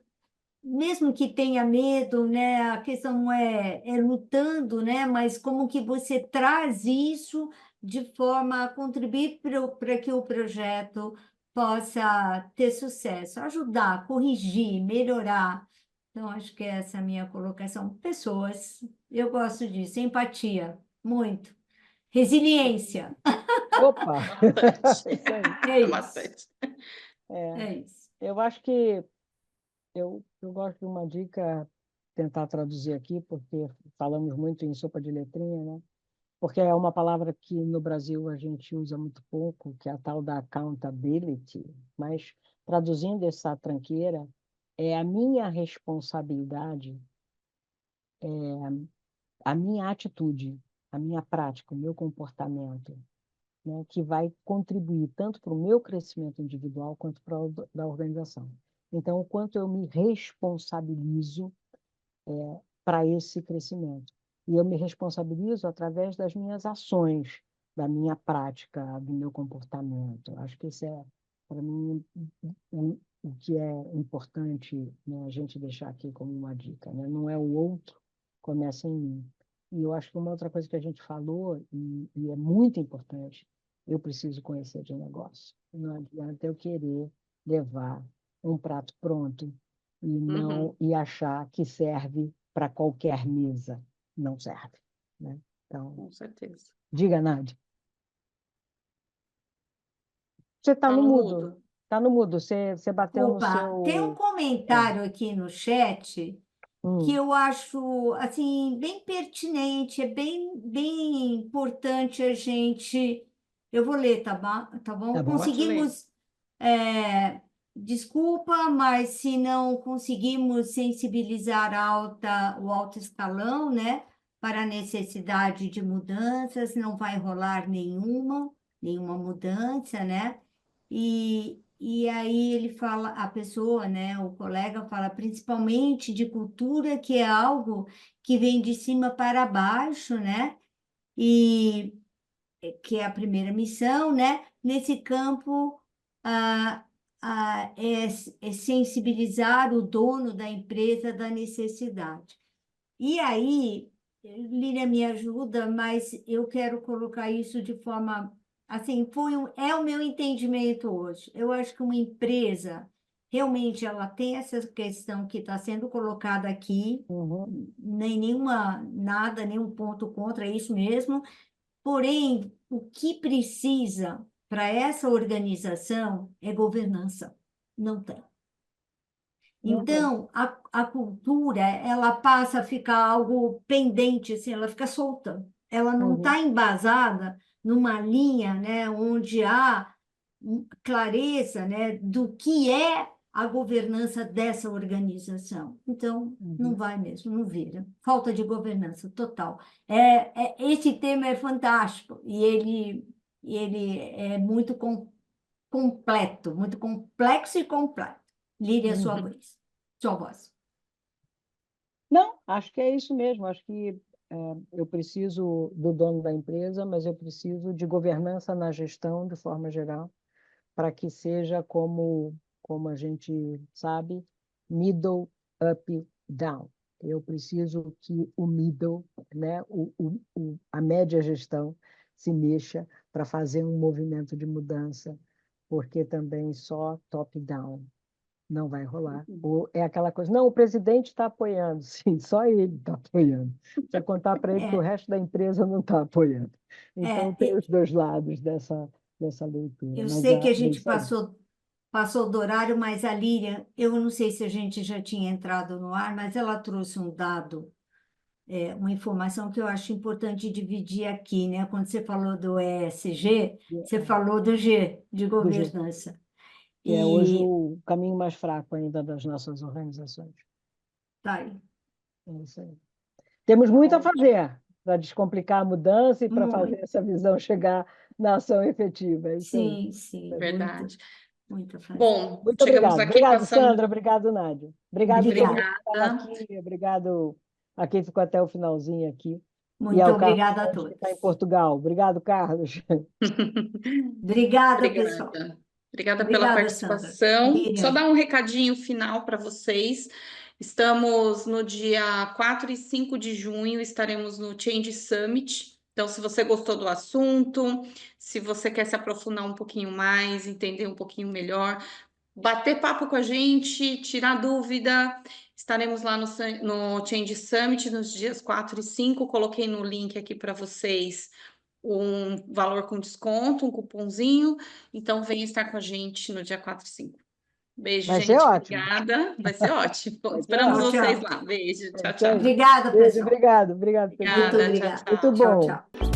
C: mesmo que tenha medo, né? A questão não é lutando, né? Mas como que você traz isso de forma a contribuir para que o projeto possa ter sucesso, ajudar, corrigir, melhorar. Então, acho que essa é a minha colocação. Pessoas, eu gosto disso, empatia, muito. Resiliência,
B: Opa!
A: bastante,
B: Isso aí.
C: é isso,
A: bastante.
B: É,
C: é isso.
B: eu acho que eu gosto de uma dica, tentar traduzir aqui, porque falamos muito em sopa de letrinha, né? Porque é uma palavra que no Brasil a gente usa muito pouco, que é a tal da accountability, mas traduzindo essa tranqueira, é a minha responsabilidade, a minha atitude, a minha prática, o meu comportamento, né, que vai contribuir tanto para o meu crescimento individual quanto para o da organização. Então, o quanto eu me responsabilizo para esse crescimento. E eu me responsabilizo através das minhas ações, da minha prática, do meu comportamento. Acho que isso é, para mim, o que é importante, né, a gente deixar aqui como uma dica, né? Não é o outro, começa em mim. E eu acho que uma outra coisa que a gente falou, e é muito importante, eu preciso conhecer de negócio. Não adianta eu querer levar um prato pronto e achar que serve para qualquer mesa. Não serve, né? Então,
A: Com certeza.
B: diga, Nádia. Você está
A: Tá
B: no
A: no
B: mudo.
A: mudo.
B: Está no mudo. Você bateu no
C: Opa, tem um
B: seu...
C: comentário aqui no chat que
B: Hum,
C: eu acho assim bem pertinente, é bem importante a gente. Eu vou ler, tá bom?
B: tá bom.
A: Pode ler.
C: Conseguimos, desculpa, mas se não conseguimos sensibilizar o alto escalão, né, para a necessidade de mudanças, não vai rolar nenhuma mudança, né? E aí ele fala, a pessoa, né, o colega fala principalmente de cultura, que é algo que vem de cima para baixo, né? E que é a primeira missão, né? Nesse campo, ah, é sensibilizar o dono da empresa da necessidade. E aí, Lília me ajuda, mas eu quero colocar isso de forma assim, é o meu entendimento hoje. Eu acho que uma empresa realmente ela tem essa questão que está sendo colocada aqui,
B: Uhum,
C: nem nenhum ponto contra, é isso mesmo. Porém, o que precisa para essa organização é governança. Não tem.
B: não tem.
C: Então, a cultura, ela passa a ficar algo pendente, assim, ela fica solta. Ela não
B: Uhum,
C: está embasada numa linha, né, onde há clareza, né, do que é a governança dessa organização. Então, não
B: uhum,
C: vai mesmo, não vira. Falta de governança total. Esse tema é fantástico e ele é muito completo, muito complexo e completo. Líria, sua
B: uhum.
C: vez. Sua voz.
B: Não, acho que é isso mesmo. Acho que eu preciso do dono da empresa, mas eu preciso de governança na gestão, de forma geral, para que seja como a gente sabe, middle, up, down. Eu preciso que o middle, né, a média gestão, se mexa para fazer um movimento de mudança, porque também só top-down não vai rolar. Ou é aquela coisa, não, o presidente está apoiando, sim, só ele está apoiando. Você contar para ele que o
C: É,
B: resto da empresa não está apoiando. Então, tem
C: é,
B: os dois lados dessa leitura,
C: eu
B: mas
C: sei que a
B: é
C: gente
B: isso aí.
C: passou do horário, mas a Líria, eu não sei se a gente já tinha entrado no ar, mas ela trouxe um dado, uma informação que eu acho importante dividir aqui, né? Quando você falou do ESG, você falou do G, de
B: Do jeito
C: governança.
B: que é hoje
C: E
B: o caminho mais fraco ainda das nossas organizações.
C: tá aí.
B: É isso aí. Temos muito a
A: Ótimo.
B: fazer para descomplicar a mudança e para fazer
C: Muito.
B: essa visão chegar na ação efetiva. É isso aí.
C: Sim, sim,
B: É.
A: Verdade.
C: muito a fazer.
A: Bom,
B: Muito
A: chegamos
B: obrigado.
A: aqui,
B: Obrigado,
A: passamos.
B: Sandra. Obrigado, Nádia. Obrigado a todo mundo
C: Obrigada.
B: que estava
A: Obrigada.
B: aqui. Obrigado a quem ficou até o finalzinho aqui. E
C: Muito
B: ao Carlos
C: obrigada a
B: Ponte, que está em
C: todos.
B: Portugal. Obrigado, Carlos.
C: Obrigada, pessoal.
A: Obrigada. Obrigada pela
C: Obrigada, Sandra.
A: participação. Só
C: Líria.
A: dar um recadinho final para vocês. Estamos no dia 4 e 5 de junho, estaremos no Change Summit. Então, se você gostou do assunto, se você quer se aprofundar um pouquinho mais, entender um pouquinho melhor, bater papo com a gente, tirar dúvida, estaremos lá no Change Summit nos dias 4 e 5. Coloquei no link aqui para vocês um valor com desconto, um cupomzinho. Então, venha estar com a gente no dia 4 e 5. Beijo,
B: Vai ser
A: gente.
B: ótimo.
A: Obrigada. Vai ser ótimo.
B: Vai ser
A: Esperamos
C: Tchau,
B: ótimo.
A: vocês
C: tchau.
A: lá. Beijo.
B: É
A: Tchau,
B: isso
A: tchau.
B: aí.
C: Obrigada,
B: Beijo,
C: pessoal.
B: obrigado. Obrigado pelo
C: Muito
A: Obrigada.
B: convite.
A: Tchau,
C: obrigada.
B: Muito
A: tchau.
C: Tchau,
B: bom.
C: tchau.